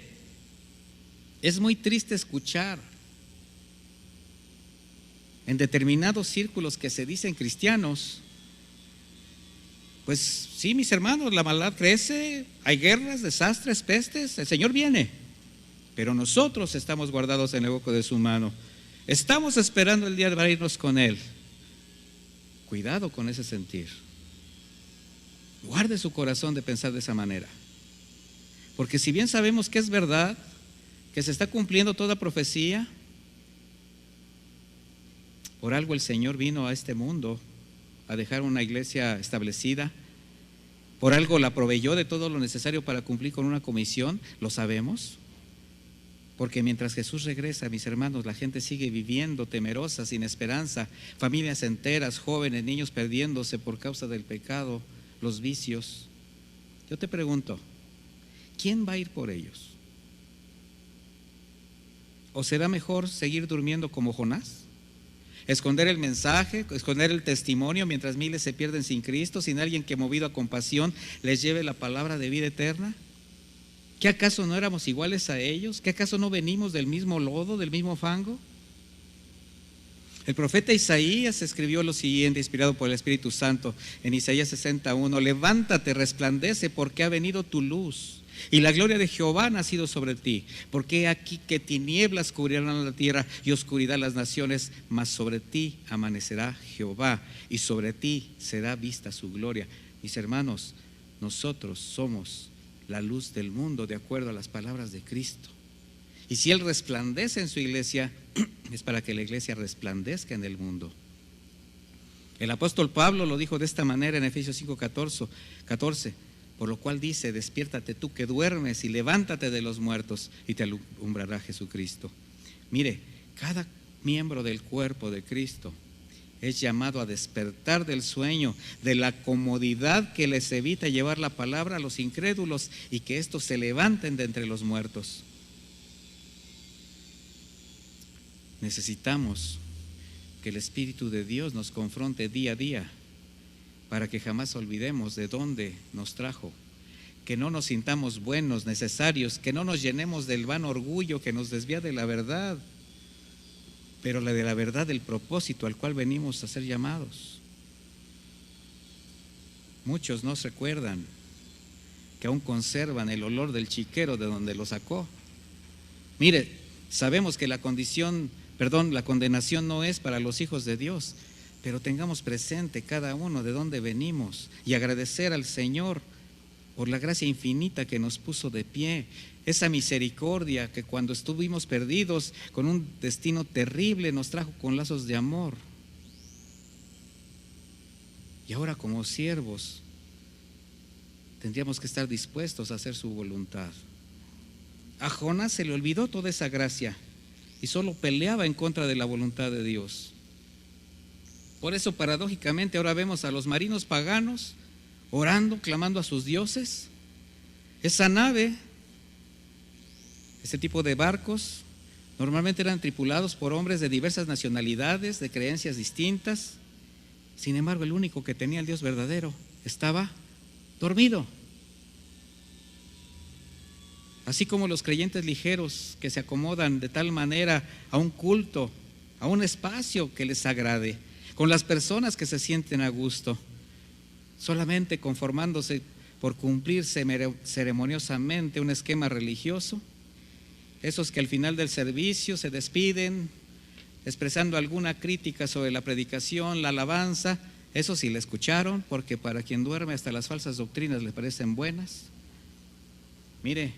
es muy triste escuchar en determinados círculos que se dicen cristianos, pues sí, mis hermanos, la maldad crece, hay guerras, desastres, pestes, el Señor viene, pero nosotros estamos guardados en el hueco de su mano, estamos esperando el día de irnos con Él. Cuidado con ese sentir. Guarde su corazón de pensar de esa manera, porque si bien sabemos que es verdad, que se está cumpliendo toda profecía, por algo el Señor vino a este mundo a dejar una iglesia establecida, por algo la proveyó de todo lo necesario para cumplir con una comisión, lo sabemos, porque mientras Jesús regresa, mis hermanos, la gente sigue viviendo temerosa, sin esperanza, familias enteras, jóvenes, niños perdiéndose por causa del pecado, los vicios. Yo te pregunto, ¿quién va a ir por ellos? ¿O será mejor seguir durmiendo como Jonás? Esconder el mensaje, esconder el testimonio mientras miles se pierden sin Cristo, sin alguien que movido a compasión les lleve la palabra de vida eterna. ¿Qué acaso no éramos iguales a ellos? ¿Qué acaso no venimos del mismo lodo, del mismo fango? El profeta Isaías escribió lo siguiente, inspirado por el Espíritu Santo, en Isaías 61: levántate, resplandece, porque ha venido tu luz, y la gloria de Jehová ha nacido sobre ti. Porque he aquí que tinieblas cubrirán la tierra y oscuridad las naciones, mas sobre ti amanecerá Jehová, y sobre ti será vista su gloria. Mis hermanos, nosotros somos la luz del mundo, de acuerdo a las palabras de Cristo. Y si Él resplandece en su iglesia, es para que la iglesia resplandezca en el mundo. El apóstol Pablo lo dijo de esta manera en Efesios 5:14, por lo cual dice: despiértate tú que duermes y levántate de los muertos y te alumbrará Jesucristo. Mire, cada miembro del cuerpo de Cristo es llamado a despertar del sueño, de la comodidad que les evita llevar la palabra a los incrédulos y que estos se levanten de entre los muertos. Necesitamos que el Espíritu de Dios nos confronte día a día para que jamás olvidemos de dónde nos trajo, que no nos sintamos buenos, necesarios, que no nos llenemos del vano orgullo que nos desvía de la verdad, pero de la verdad del propósito al cual venimos a ser llamados. Muchos no se recuerdan que aún conservan el olor del chiquero de donde lo sacó. Mire, sabemos que la condenación no es para los hijos de Dios, pero tengamos presente cada uno de dónde venimos y agradecer al Señor por la gracia infinita que nos puso de pie, esa misericordia que cuando estuvimos perdidos con un destino terrible nos trajo con lazos de amor. Y ahora como siervos tendríamos que estar dispuestos a hacer su voluntad. A Jonás se le olvidó toda esa gracia y solo peleaba en contra de la voluntad de Dios. Por eso paradójicamente ahora vemos a los marinos paganos orando, clamando a sus dioses. Esa nave, ese tipo de barcos, normalmente eran tripulados por hombres de diversas nacionalidades, de creencias distintas. Sin embargo, el único que tenía el Dios verdadero estaba dormido. Así como los creyentes ligeros que se acomodan de tal manera a un culto, a un espacio que les agrade, con las personas que se sienten a gusto, solamente conformándose por cumplir ceremoniosamente un esquema religioso. Esos que al final del servicio se despiden expresando alguna crítica sobre la predicación, la alabanza, eso sí la escucharon, porque para quien duerme hasta las falsas doctrinas le parecen buenas. Mire,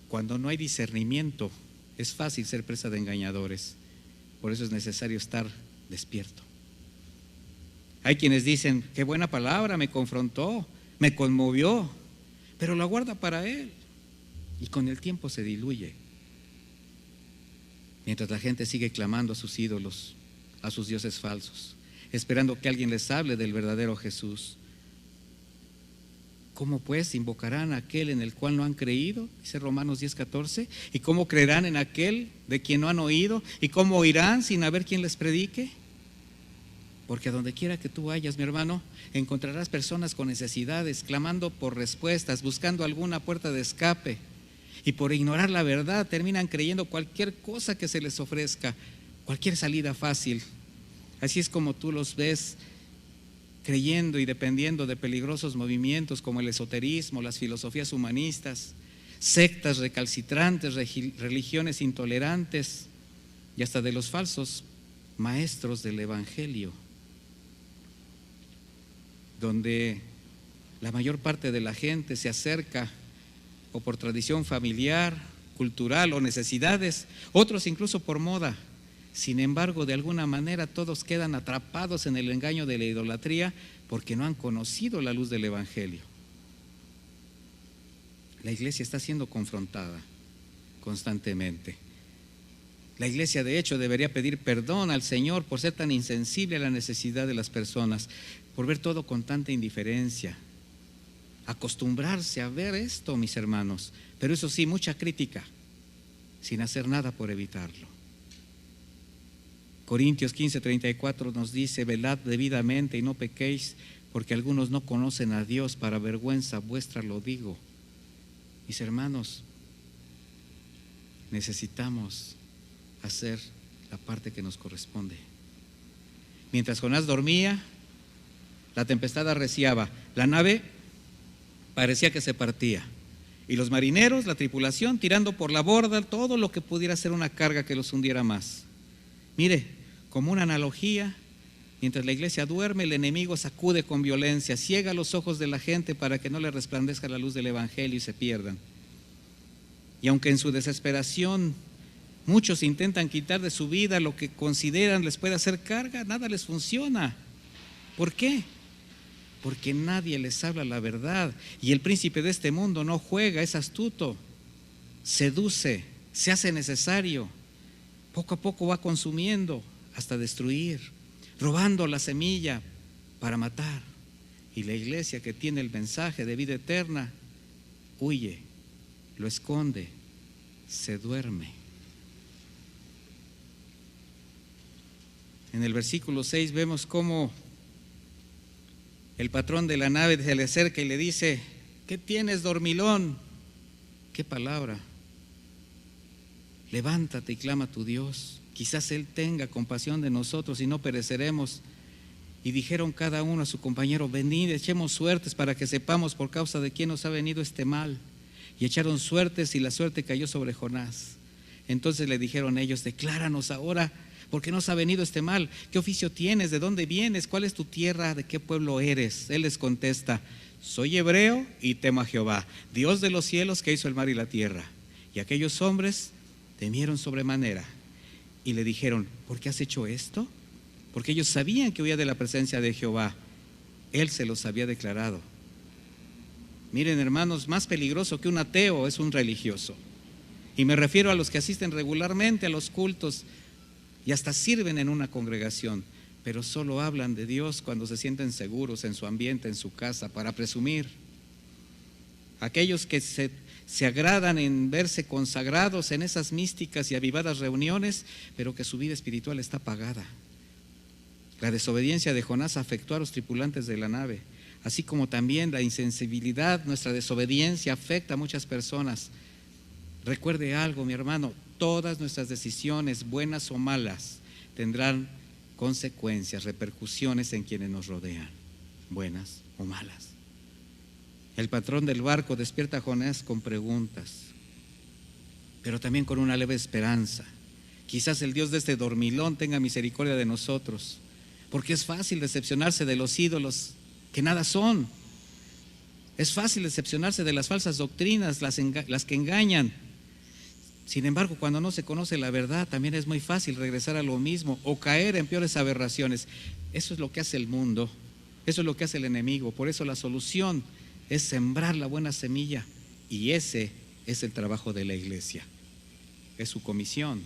cuando no hay discernimiento es fácil ser presa de engañadores, por eso es necesario estar despierto. Hay quienes dicen: qué buena palabra, me confrontó, me conmovió, pero la guarda para él y con el tiempo se diluye. Mientras la gente sigue clamando a sus ídolos, a sus dioses falsos, esperando que alguien les hable del verdadero Jesús. ¿Cómo pues invocarán a aquel en el cual no han creído? Dice Romanos 10:14. ¿Y cómo creerán en aquel de quien no han oído? ¿Y cómo oirán sin haber quien les predique? Porque a donde quiera que tú vayas, mi hermano, encontrarás personas con necesidades, clamando por respuestas, buscando alguna puerta de escape. Y por ignorar la verdad terminan creyendo cualquier cosa que se les ofrezca, cualquier salida fácil. Así es como tú los ves, creyendo y dependiendo de peligrosos movimientos como el esoterismo, las filosofías humanistas, sectas recalcitrantes, religiones intolerantes y hasta de los falsos maestros del Evangelio, donde la mayor parte de la gente se acerca o por tradición familiar, cultural o necesidades, otros incluso por moda. Sin embargo, de alguna manera todos quedan atrapados en el engaño de la idolatría porque no han conocido la luz del Evangelio. La iglesia está siendo confrontada constantemente. La iglesia, de hecho, debería pedir perdón al Señor por ser tan insensible a la necesidad de las personas, por ver todo con tanta indiferencia. Acostumbrarse a ver esto, mis hermanos, pero eso sí, mucha crítica, sin hacer nada por evitarlo. Corintios 15:34 nos dice: velad debidamente y no pequéis, porque algunos no conocen a Dios, para vergüenza vuestra lo digo. Mis hermanos, necesitamos hacer la parte que nos corresponde. Mientras Jonás dormía, la tempestad arreciaba, la nave parecía que se partía, y los marineros, la tripulación, tirando por la borda todo lo que pudiera ser una carga que los hundiera más. Mire, como una analogía, mientras la iglesia duerme, el enemigo sacude con violencia, ciega los ojos de la gente para que no le resplandezca la luz del evangelio y se pierdan. Y aunque en su desesperación muchos intentan quitar de su vida lo que consideran les puede hacer carga, nada les funciona. ¿Por qué? Porque nadie les habla la verdad, y el príncipe de este mundo no juega, es astuto, seduce, se hace necesario, poco a poco va consumiendo hasta destruir, robando la semilla para matar. Y la iglesia que tiene el mensaje de vida eterna huye, lo esconde, se duerme. En el versículo 6 vemos cómo el patrón de la nave se le acerca y le dice: ¿qué tienes, dormilón? ¿Qué palabra? Levántate y clama a tu Dios, quizás Él tenga compasión de nosotros y no pereceremos. Y dijeron cada uno a su compañero: venid, echemos suertes para que sepamos por causa de quién nos ha venido este mal. Y echaron suertes, y la suerte cayó sobre Jonás. Entonces le dijeron ellos: decláranos ahora, ¿por qué nos ha venido este mal? ¿Qué oficio tienes? ¿De dónde vienes? ¿Cuál es tu tierra? ¿De qué pueblo eres? Él les contesta: soy hebreo y temo a Jehová, Dios de los cielos, que hizo el mar y la tierra. Y aquellos hombres temieron sobremanera y le dijeron: ¿por qué has hecho esto? Porque ellos sabían que huía de la presencia de Jehová. Él se los había declarado. Miren, hermanos, más peligroso que un ateo es un religioso. Y me refiero a los que asisten regularmente a los cultos y hasta sirven en una congregación, pero solo hablan de Dios cuando se sienten seguros en su ambiente, en su casa, para presumir. Aquellos que se agradan en verse consagrados en esas místicas y avivadas reuniones, pero que su vida espiritual está apagada. La desobediencia de Jonás afectó a los tripulantes de la nave, así como también la insensibilidad, nuestra desobediencia afecta a muchas personas. Recuerde algo, mi hermano: todas nuestras decisiones, buenas o malas, tendrán consecuencias, repercusiones en quienes nos rodean, buenas o malas. El patrón del barco despierta a Jonás con preguntas, pero también con una leve esperanza. Quizás el Dios de este dormilón tenga misericordia de nosotros, porque es fácil decepcionarse de los ídolos que nada son. Es fácil decepcionarse de las falsas doctrinas, las que engañan. Sin embargo, cuando no se conoce la verdad, también es muy fácil regresar a lo mismo o caer en peores aberraciones. Eso es lo que hace el mundo, eso es lo que hace el enemigo. Por eso la solución es sembrar la buena semilla, y ese es el trabajo de la iglesia, es su comisión.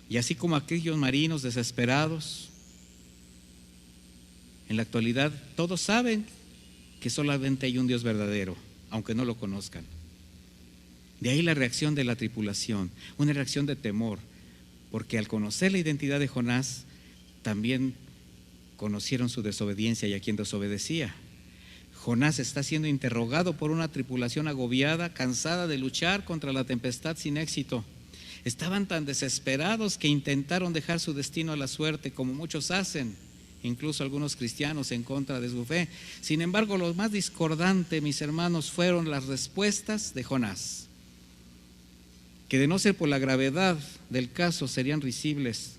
Y así como aquellos marinos desesperados, en la actualidad todos saben que solamente hay un Dios verdadero, aunque no lo conozcan. De ahí la reacción de la tripulación, una reacción de temor, porque al conocer la identidad de Jonás, también conocieron su desobediencia y a quien desobedecía. Jonás está siendo interrogado por una tripulación agobiada, cansada de luchar contra la tempestad sin éxito. Estaban tan desesperados que intentaron dejar su destino a la suerte, como muchos hacen, incluso algunos cristianos en contra de su fe. Sin embargo, lo más discordante, mis hermanos, fueron las respuestas de Jonás, que de no ser por la gravedad del caso serían risibles.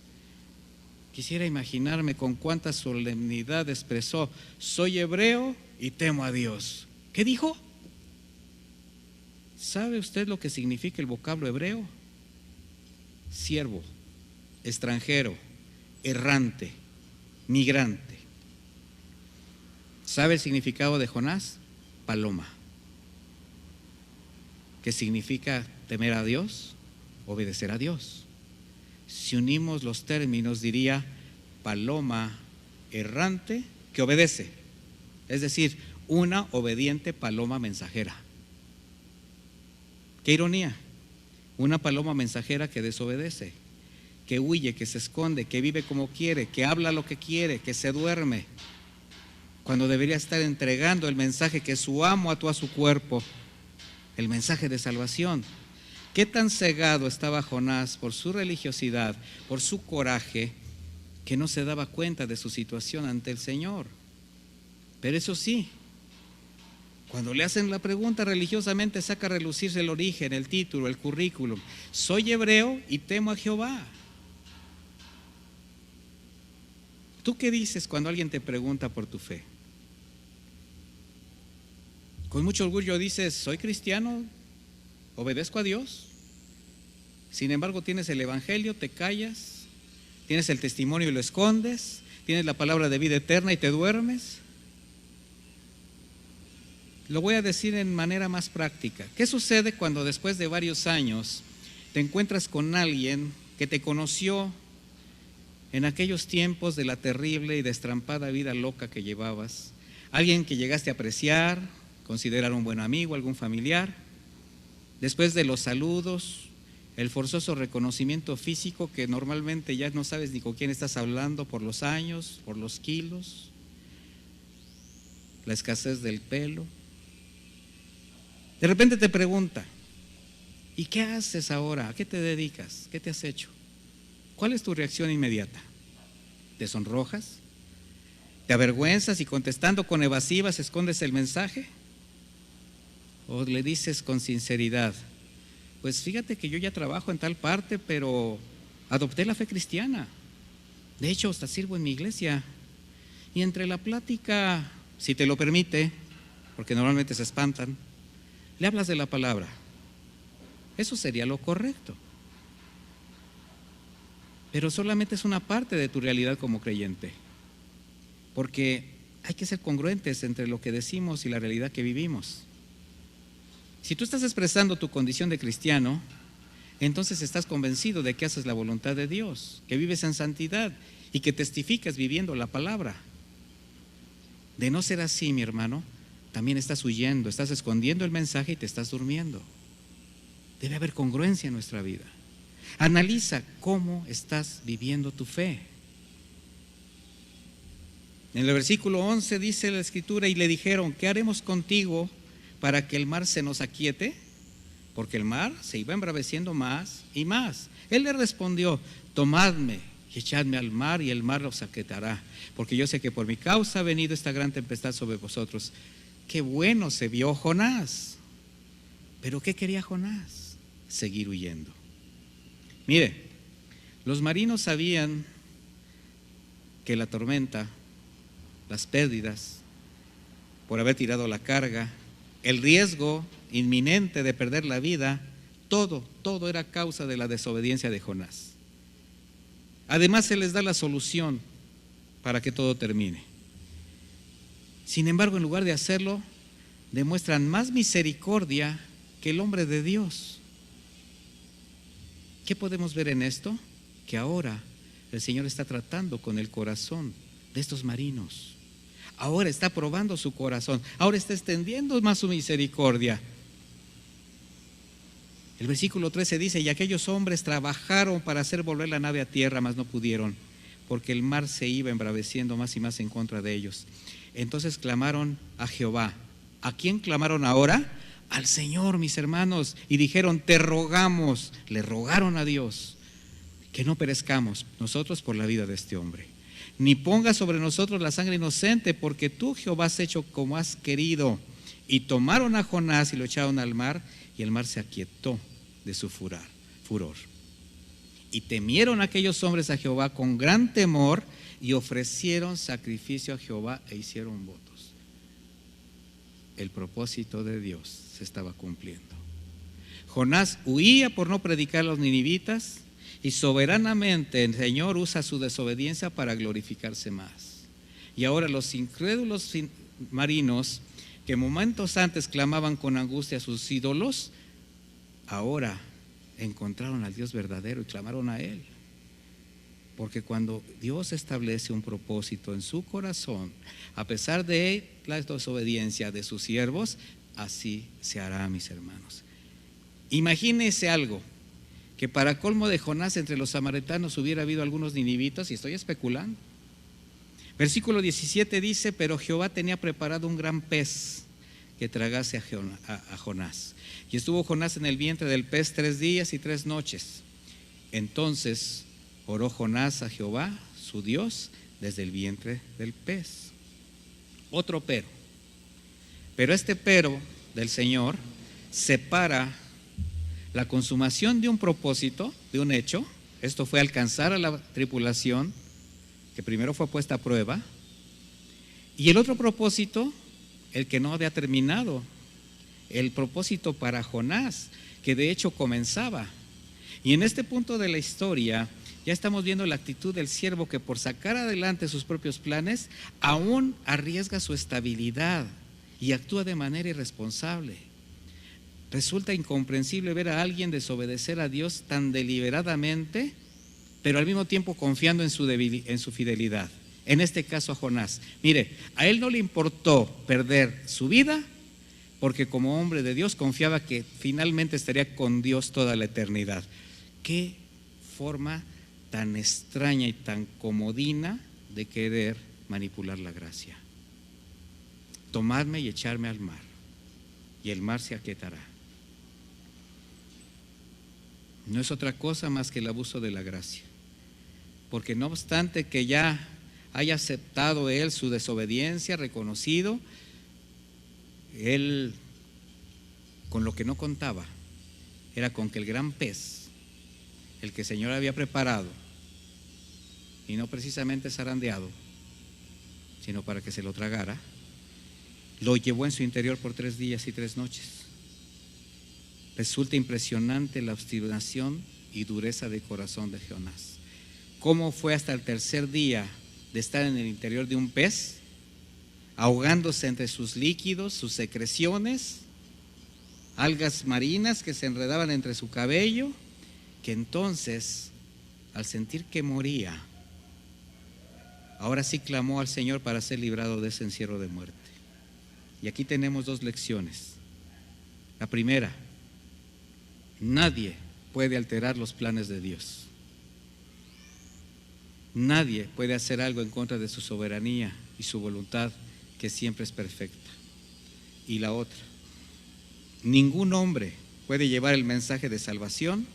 Quisiera imaginarme con cuánta solemnidad expresó: soy hebreo y temo a Dios. ¿Qué dijo? ¿Sabe usted lo que significa el vocablo hebreo? Siervo, extranjero, errante, migrante. ¿Sabe el significado de Jonás? Paloma. ¿Qué significa temer a Dios? Obedecer a Dios. Si unimos los términos, diría paloma errante que obedece, es decir, una obediente paloma mensajera. Qué ironía, una paloma mensajera que desobedece, que huye, que se esconde, que vive como quiere, que habla lo que quiere, que se duerme, cuando debería estar entregando el mensaje que su amo ató a su cuerpo, el mensaje de salvación. ¿Qué tan cegado estaba Jonás por su religiosidad, por su coraje, que no se daba cuenta de su situación ante el Señor. Pero eso sí, cuando le hacen la pregunta religiosamente saca a relucirse el origen, el título, el currículum. Soy hebreo y temo a Jehová. ¿Tú qué dices cuando alguien te pregunta por tu fe? Con mucho orgullo dices, soy cristiano, obedezco a Dios. Sin embargo, tienes el evangelio, te callas, tienes el testimonio y lo escondes, tienes la palabra de vida eterna y te duermes. Lo voy a decir en manera más práctica. ¿Qué sucede cuando después de varios años te encuentras con alguien que te conoció en aquellos tiempos de la terrible y destrampada vida loca que llevabas? Alguien que llegaste a apreciar, considerar un buen amigo, algún familiar. Después de los saludos, el forzoso reconocimiento físico que normalmente ya no sabes ni con quién estás hablando por los años, por los kilos, la escasez del pelo. De repente te pregunta, ¿y qué haces ahora? ¿A qué te dedicas? ¿Qué te has hecho? ¿Cuál es tu reacción inmediata? ¿Te sonrojas? ¿Te avergüenzas y contestando con evasivas escondes el mensaje? ¿O le dices con sinceridad, pues fíjate que yo ya trabajo en tal parte, pero adopté la fe cristiana? De hecho, hasta sirvo en mi iglesia. Y entre la plática, si te lo permite, porque normalmente se espantan, le hablas de la palabra. Eso sería lo correcto. Pero solamente es una parte de tu realidad como creyente. Porque hay que ser congruentes entre lo que decimos y la realidad que vivimos. Si tú estás expresando tu condición de cristiano, entonces estás convencido de que haces la voluntad de Dios, que vives en santidad y que testificas viviendo la palabra. De no ser así, mi hermano, también estás huyendo, estás escondiendo el mensaje y te estás durmiendo. Debe haber congruencia en nuestra vida. Analiza cómo estás viviendo tu fe. En el versículo 11 dice la Escritura, y le dijeron, ¿qué haremos contigo para que el mar se nos aquiete? Porque el mar se iba embraveciendo más y más. Él le respondió, tomadme y echadme al mar y el mar os aquietará, porque yo sé que por mi causa ha venido esta gran tempestad sobre vosotros. Qué bueno se vio Jonás. ¿Pero qué quería Jonás? Seguir huyendo. Mire, los marinos sabían que la tormenta, las pérdidas por haber tirado la carga, el riesgo inminente de perder la vida, todo era causa de la desobediencia de Jonás. Además se les da la solución para que todo termine. Sin embargo, en lugar de hacerlo, demuestran más misericordia que el hombre de Dios. ¿Qué podemos ver en esto? Que ahora el Señor está tratando con el corazón de estos marinos. Ahora está probando su corazón. Ahora está extendiendo más su misericordia. El versículo 13 dice, y aquellos hombres trabajaron para hacer volver la nave a tierra, mas no pudieron, porque el mar se iba embraveciendo más y más en contra de ellos. Entonces clamaron a Jehová. ¿A quién clamaron ahora? Al Señor, mis hermanos, y dijeron, te rogamos, le rogaron a Dios, que no perezcamos nosotros por la vida de este hombre, ni pongas sobre nosotros la sangre inocente, porque tú, Jehová, has hecho como has querido. Y tomaron a Jonás y lo echaron al mar, y el mar se aquietó de su furor. Y temieron aquellos hombres a Jehová con gran temor, y ofrecieron sacrificio a Jehová e hicieron votos. El propósito de Dios se estaba cumpliendo. Jonás huía por no predicar a los ninivitas, y soberanamente el Señor usa su desobediencia para glorificarse más. Y ahora los incrédulos marinos que momentos antes clamaban con angustia a sus ídolos, ahora encontraron al Dios verdadero y clamaron a Él. Porque cuando Dios establece un propósito en su corazón, a pesar de la desobediencia de sus siervos, así se hará, mis hermanos. Imagínese algo, que para colmo de Jonás entre los samaritanos hubiera habido algunos ninivitas, y estoy especulando. Versículo 17 dice, pero Jehová tenía preparado un gran pez que tragase a Jonás. Y estuvo Jonás en el vientre del pez 3 días y 3 noches. Entonces oró Jonás a Jehová su Dios desde el vientre del pez. Otro pero. Pero este pero del Señor separa la consumación de un propósito, de un hecho. Esto fue alcanzar a la tripulación, que primero fue puesta a prueba, y el otro propósito, el que no había terminado, el propósito para Jonás, que de hecho comenzaba. Y en este punto de la historia ya estamos viendo la actitud del siervo que por sacar adelante sus propios planes, aún arriesga su estabilidad y actúa de manera irresponsable. Resulta incomprensible ver a alguien desobedecer a Dios tan deliberadamente, pero al mismo tiempo confiando en su fidelidad. En este caso a Jonás. Mire, a él no le importó perder su vida, porque como hombre de Dios confiaba que finalmente estaría con Dios toda la eternidad. Qué forma tan extraña y tan comodina de querer manipular la gracia. Tomadme y echarme al mar, y el mar se aquietará. No es otra cosa más que el abuso de la gracia. Porque no obstante que ya haya aceptado él su desobediencia, reconocido, él con lo que no contaba era con que el gran pez, el que el Señor había preparado, y no precisamente zarandeado, sino para que se lo tragara, lo llevó en su interior por 3 días y 3 noches. Resulta impresionante la obstinación y dureza de corazón de Jonás. ¿Cómo fue hasta el 3er día de estar en el interior de un pez, ahogándose entre sus líquidos, sus secreciones, algas marinas que se enredaban entre su cabello, que entonces, al sentir que moría, ahora sí clamó al Señor para ser librado de ese encierro de muerte? Y aquí tenemos 2 lecciones. La primera: nadie puede alterar los planes de Dios. Nadie puede hacer algo en contra de su soberanía y su voluntad, que siempre es perfecta. Y la otra: ningún hombre puede llevar el mensaje de salvación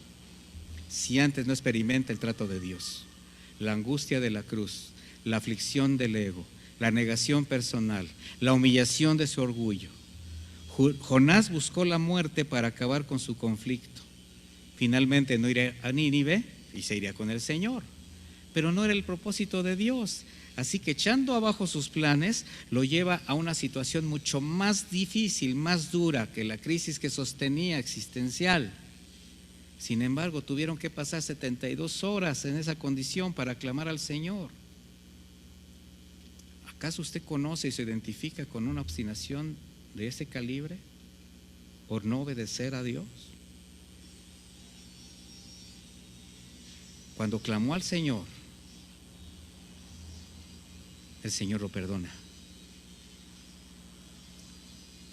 si antes no experimenta el trato de Dios. La angustia de la cruz, la aflicción del ego, la negación personal, la humillación de su orgullo. Jonás buscó la muerte para acabar con su conflicto. Finalmente no iría a Nínive y se iría con el Señor, pero no era el propósito de Dios. Así que echando abajo sus planes, lo lleva a una situación mucho más difícil, más dura que la crisis que sostenía existencial. Sin embargo, tuvieron que pasar 72 horas en esa condición para clamar al Señor. ¿Acaso usted conoce y se identifica con una obstinación de ese calibre por no obedecer a Dios? Cuando clamó al Señor, el Señor lo perdona.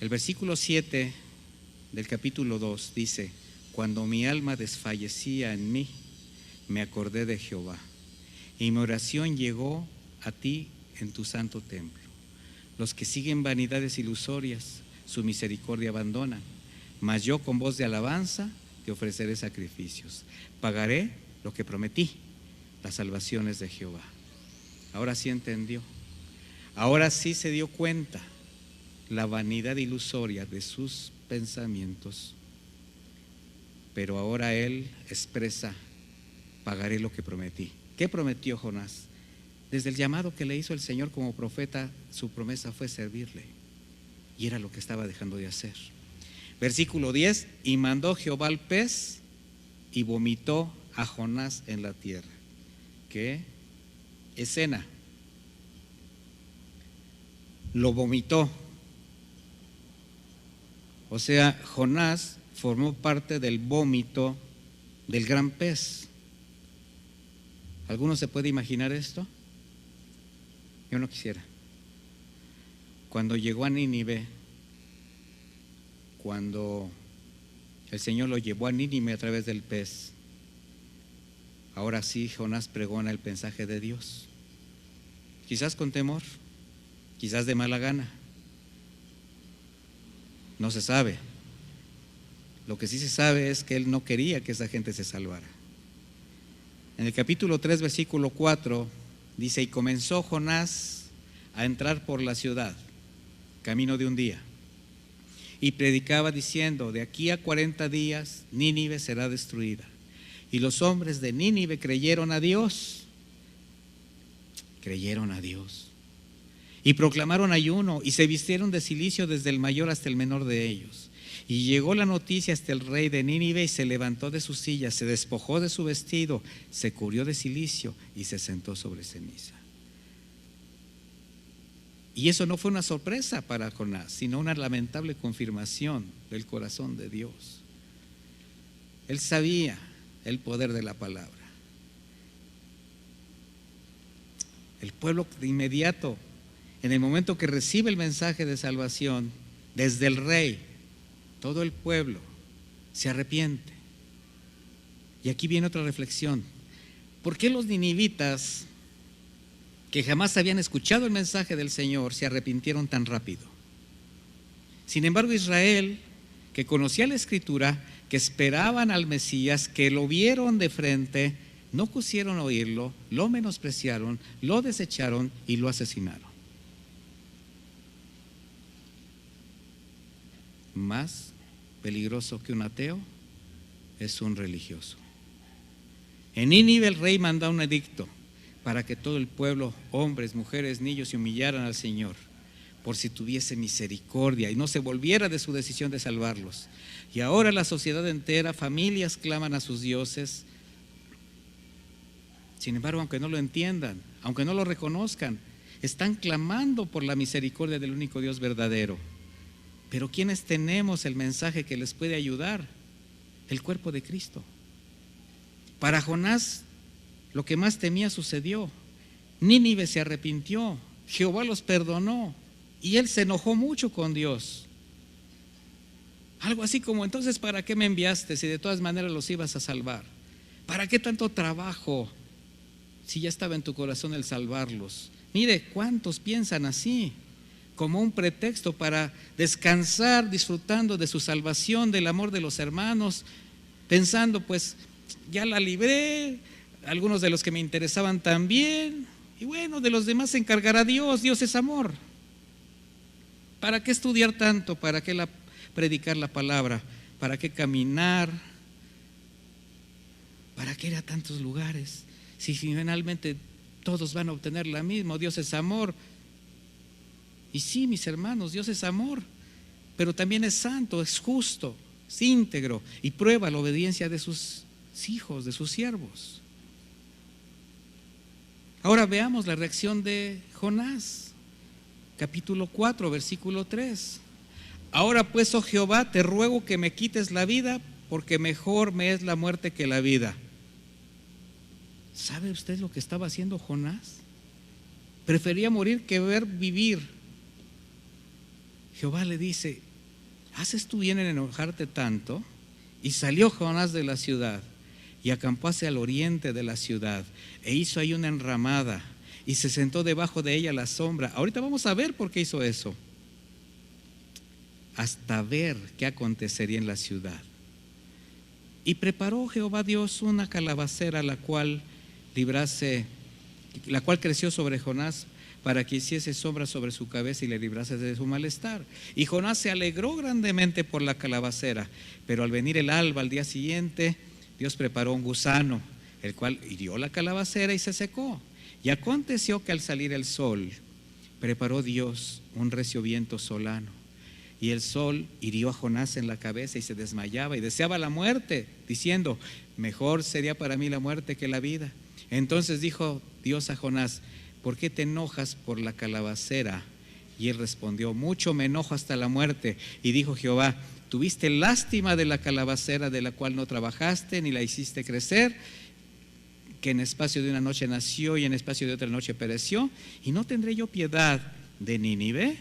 El versículo 7 del capítulo 2 dice: cuando mi alma desfallecía en mí, me acordé de Jehová, y mi oración llegó a ti en tu santo templo. Los que siguen vanidades ilusorias, su misericordia abandonan, mas yo con voz de alabanza te ofreceré sacrificios. Pagaré lo que prometí, las salvaciones de Jehová. Ahora sí entendió. Ahora sí se dio cuenta la vanidad ilusoria de sus pensamientos. Pero ahora él expresa: pagaré lo que prometí. ¿Qué prometió Jonás? Desde el llamado que le hizo el Señor como profeta, su promesa fue servirle. Y era lo que estaba dejando de hacer. Versículo 10: y mandó Jehová al pez y vomitó a Jonás en la tierra. ¿Qué escena? Lo vomitó. O sea, Jonás formó parte del vómito del gran pez. ¿Alguno se puede imaginar esto? Yo no quisiera. Cuando llegó a Nínive, cuando el Señor lo llevó a Nínive a través del pez, ahora sí Jonás pregona el mensaje de Dios. Quizás con temor, quizás de mala gana. No se sabe. Lo que sí se sabe es que él no quería que esa gente se salvara. En el capítulo 3, versículo 4, Dice, y comenzó Jonás a entrar por la ciudad, camino de un día, y predicaba diciendo, de aquí a 40 días Nínive será destruida. Y los hombres de Nínive creyeron a Dios, y proclamaron ayuno, y se vistieron de cilicio desde el mayor hasta el menor de ellos. Y llegó la noticia hasta el rey de Nínive, y se levantó de su silla, se despojó de su vestido, se cubrió de cilicio y se sentó sobre ceniza. Y eso no fue una sorpresa para Jonás, sino una lamentable confirmación del corazón de Dios. Él sabía el poder de la palabra. El pueblo de inmediato, en el momento que recibe el mensaje de salvación, desde el rey, todo el pueblo se arrepiente. Y aquí viene otra reflexión. ¿Por qué los ninivitas, que jamás habían escuchado el mensaje del Señor, se arrepintieron tan rápido? Sin embargo, Israel, que conocía la Escritura, que esperaban al Mesías, que lo vieron de frente, no quisieron oírlo, lo menospreciaron, lo desecharon y lo asesinaron. Más peligroso que un ateo es un religioso. En Nínive el rey mandó un edicto para que todo el pueblo, hombres, mujeres, niños, se humillaran al Señor, por si tuviese misericordia y no se volviera de su decisión de salvarlos. Y ahora la sociedad entera, familias claman a sus dioses. Sin embargo, aunque no lo entiendan, aunque no lo reconozcan, están clamando por la misericordia del único Dios verdadero. Pero ¿quiénes tenemos el mensaje que les puede ayudar? El cuerpo de Cristo. Para Jonás, lo que más temía sucedió. Nínive se arrepintió, Jehová los perdonó y él se enojó mucho con Dios. Algo así como, entonces, ¿para qué me enviaste si de todas maneras los ibas a salvar? ¿Para qué tanto trabajo si ya estaba en tu corazón el salvarlos? Mire, ¿cuántos piensan así? Como un pretexto para descansar, disfrutando de su salvación, del amor de los hermanos, pensando, pues, ya la libré, algunos de los que me interesaban también, y bueno, de los demás se encargará Dios, Dios es amor. ¿Para qué estudiar tanto? ¿Para qué predicar la palabra? ¿Para qué caminar? ¿Para qué ir a tantos lugares? Si finalmente todos van a obtener la misma, Dios es amor. Y sí, mis hermanos, Dios es amor, pero también es santo, es justo, es íntegro y prueba la obediencia de sus hijos, de sus siervos. Ahora veamos la reacción de Jonás, capítulo 4, versículo 3. Ahora pues, oh Jehová, te ruego que me quites la vida, porque mejor me es la muerte que la vida. ¿Sabe usted lo que estaba haciendo Jonás? Prefería morir que ver vivir. Jehová le dice, ¿haces tú bien en enojarte tanto? Y salió Jonás de la ciudad y acampó hacia el oriente de la ciudad e hizo ahí una enramada y se sentó debajo de ella a la sombra. Ahorita vamos a ver por qué hizo eso, hasta ver qué acontecería en la ciudad. Y preparó Jehová Dios una calabacera, la cual creció sobre Jonás, para que hiciese sombra sobre su cabeza y le librase de su malestar. Y Jonás se alegró grandemente por la calabacera, pero al venir el alba al día siguiente, Dios preparó un gusano, el cual hirió la calabacera y se secó. Y aconteció que al salir el sol, preparó Dios un recio viento solano, y el sol hirió a Jonás en la cabeza y se desmayaba y deseaba la muerte, diciendo, mejor sería para mí la muerte que la vida. Entonces dijo Dios a Jonás, ¿por qué te enojas por la calabacera? Y él respondió, mucho me enojo hasta la muerte. Y dijo Jehová, tuviste lástima de la calabacera, de la cual no trabajaste ni la hiciste crecer, que en espacio de una noche nació y en espacio de otra noche pereció. Y no tendré yo piedad de Nínive,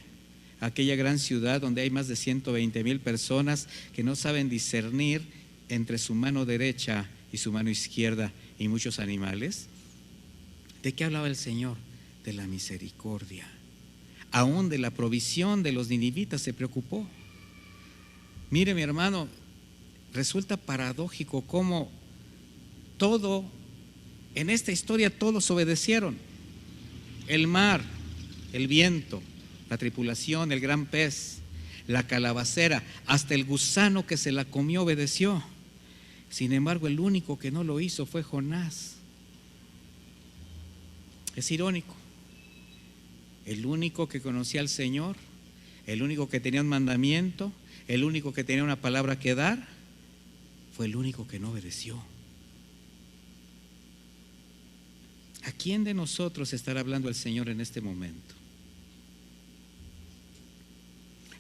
aquella gran ciudad donde hay más de 120,000 personas que no saben discernir entre su mano derecha y su mano izquierda y muchos animales. ¿De qué hablaba el Señor? De la misericordia. Aún de la provisión de los ninivitas se preocupó. Mire, mi hermano, resulta paradójico cómo en esta historia todos obedecieron. el mar, el viento, la tripulación, el gran pez, la calabacera, hasta el gusano que se la comió obedeció. Sin embargo, el único que no lo hizo fue Jonás. Es irónico. El único que conocía al Señor, el único que tenía un mandamiento, el único que tenía una palabra que dar, fue el único que no obedeció. ¿A quién de nosotros estará hablando el Señor en este momento?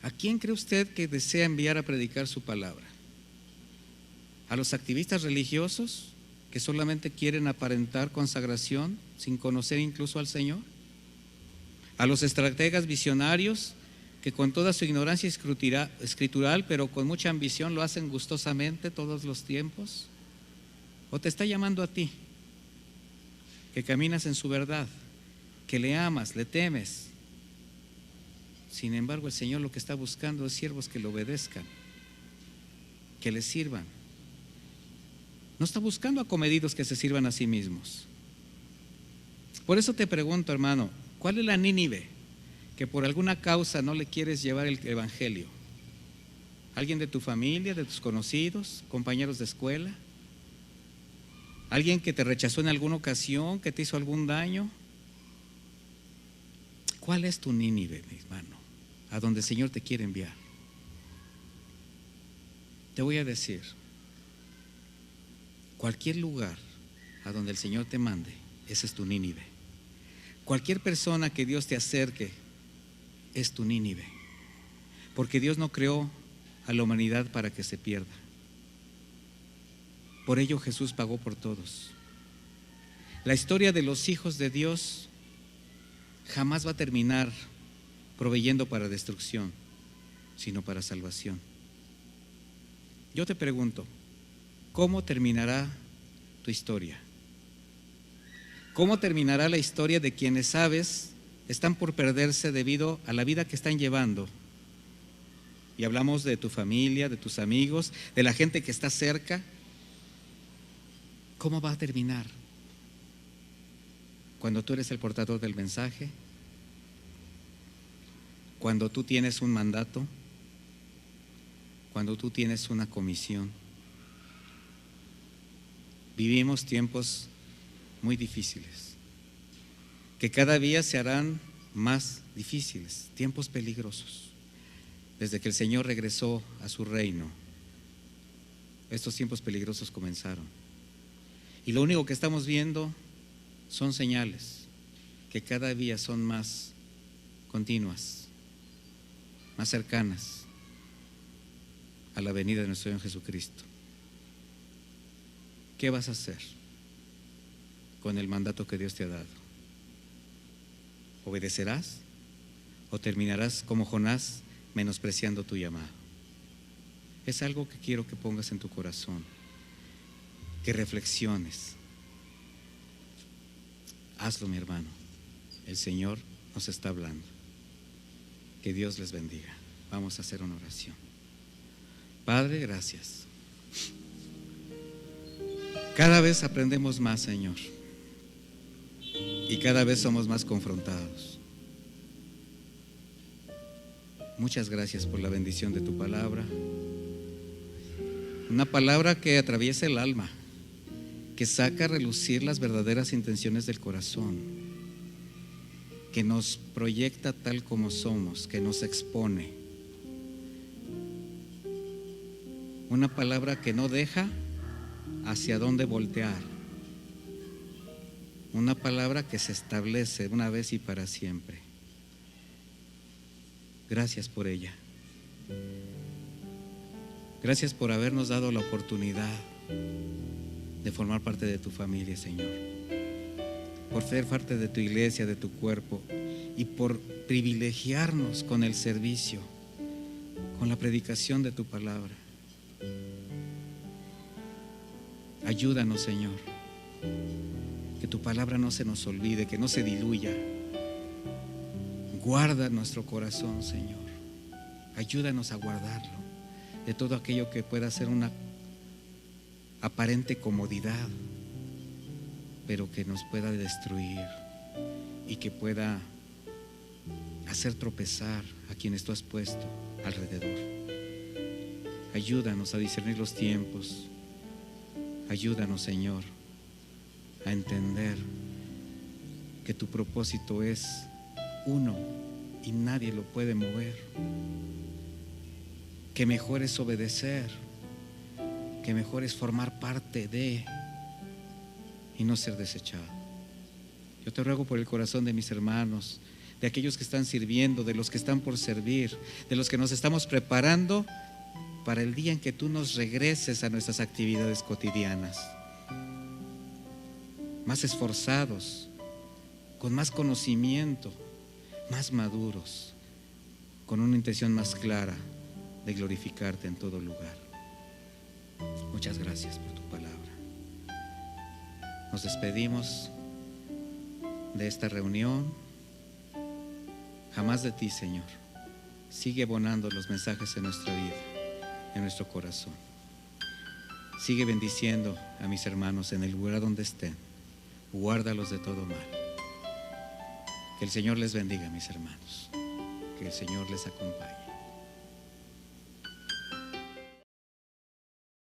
¿A quién cree usted que desea enviar a predicar su palabra? ¿A los activistas religiosos que solamente quieren aparentar consagración sin conocer incluso al Señor? ¿A los estrategas visionarios que con toda su ignorancia escritural, pero con mucha ambición, lo hacen gustosamente todos los tiempos? ¿O te está llamando a ti, que caminas en su verdad, que le amas, le temes? Sin embargo, el Señor lo que está buscando es siervos que le obedezcan, que le sirvan. No está buscando acomedidos que se sirvan a sí mismos. Por eso te pregunto, hermano, ¿cuál es la Nínive que por alguna causa no le quieres llevar el evangelio? ¿Alguien de tu familia, de tus conocidos, compañeros de escuela? ¿Alguien que te rechazó en alguna ocasión, que te hizo algún daño? ¿Cuál es tu Nínive, mi hermano, a donde el Señor te quiere enviar? Te voy a decir, cualquier lugar a donde el Señor te mande, ese es tu Nínive. Cualquier persona que Dios te acerque es tu Nínive, porque Dios no creó a la humanidad para que se pierda. Por ello Jesús pagó por todos. La historia de los hijos de Dios jamás va a terminar proveyendo para destrucción, sino para salvación. Yo te pregunto, ¿cómo terminará tu historia? ¿Cómo terminará la historia de quienes sabes están por perderse debido a la vida que están llevando? Y hablamos de tu familia, de tus amigos, de la gente que está cerca. ¿Cómo va a terminar? Cuando tú eres el portador del mensaje, cuando tú tienes un mandato, cuando tú tienes una comisión. Vivimos tiempos muy difíciles, que cada día se harán más difíciles, tiempos peligrosos. Desde que el Señor regresó a su reino, estos tiempos peligrosos comenzaron. Y lo único que estamos viendo son señales que cada día son más continuas, más cercanas a la venida de nuestro Señor Jesucristo. ¿Qué vas a hacer con el mandato que Dios te ha dado? ¿Obedecerás o terminarás como Jonás menospreciando tu llamado? Es algo que quiero que pongas en tu corazón, que reflexiones. Hazlo, mi hermano. El Señor nos está hablando. Que Dios les bendiga. Vamos a hacer una oración. Padre, gracias. Cada vez aprendemos más, Señor, y cada vez somos más confrontados. Muchas gracias por la bendición de tu palabra. Una palabra que atraviesa el alma, que saca a relucir las verdaderas intenciones del corazón, que nos proyecta tal como somos, que nos expone. Una palabra que no deja hacia dónde voltear. Una palabra que se establece una vez y para siempre. Gracias por ella. Gracias por habernos dado la oportunidad de formar parte de tu familia, Señor. Por ser parte de tu iglesia, de tu cuerpo, y por privilegiarnos con el servicio, con la predicación de tu palabra. Ayúdanos, Señor, que tu palabra no se nos olvide, que no se diluya. Guarda nuestro corazón, Señor. Ayúdanos a guardarlo de todo aquello que pueda ser una aparente comodidad, pero que nos pueda destruir y que pueda hacer tropezar a quienes tú has puesto alrededor. Ayúdanos a discernir los tiempos. Ayúdanos, Señor, a entender que tu propósito es uno y nadie lo puede mover. Que mejor es obedecer, que mejor es formar parte de y no ser desechado. Yo te ruego por el corazón de mis hermanos, de aquellos que están sirviendo, de los que están por servir, de los que nos estamos preparando para el día en que tú nos regreses a nuestras actividades cotidianas, más esforzados, con más conocimiento, más maduros, con una intención más clara de glorificarte en todo lugar. Muchas gracias por tu palabra. Nos despedimos de esta reunión. Jamás de ti, Señor. Sigue abonando los mensajes en nuestra vida, en nuestro corazón. Sigue bendiciendo a mis hermanos en el lugar donde estén. Guárdalos de todo mal. Que el Señor les bendiga, mis hermanos. Que el Señor les acompañe.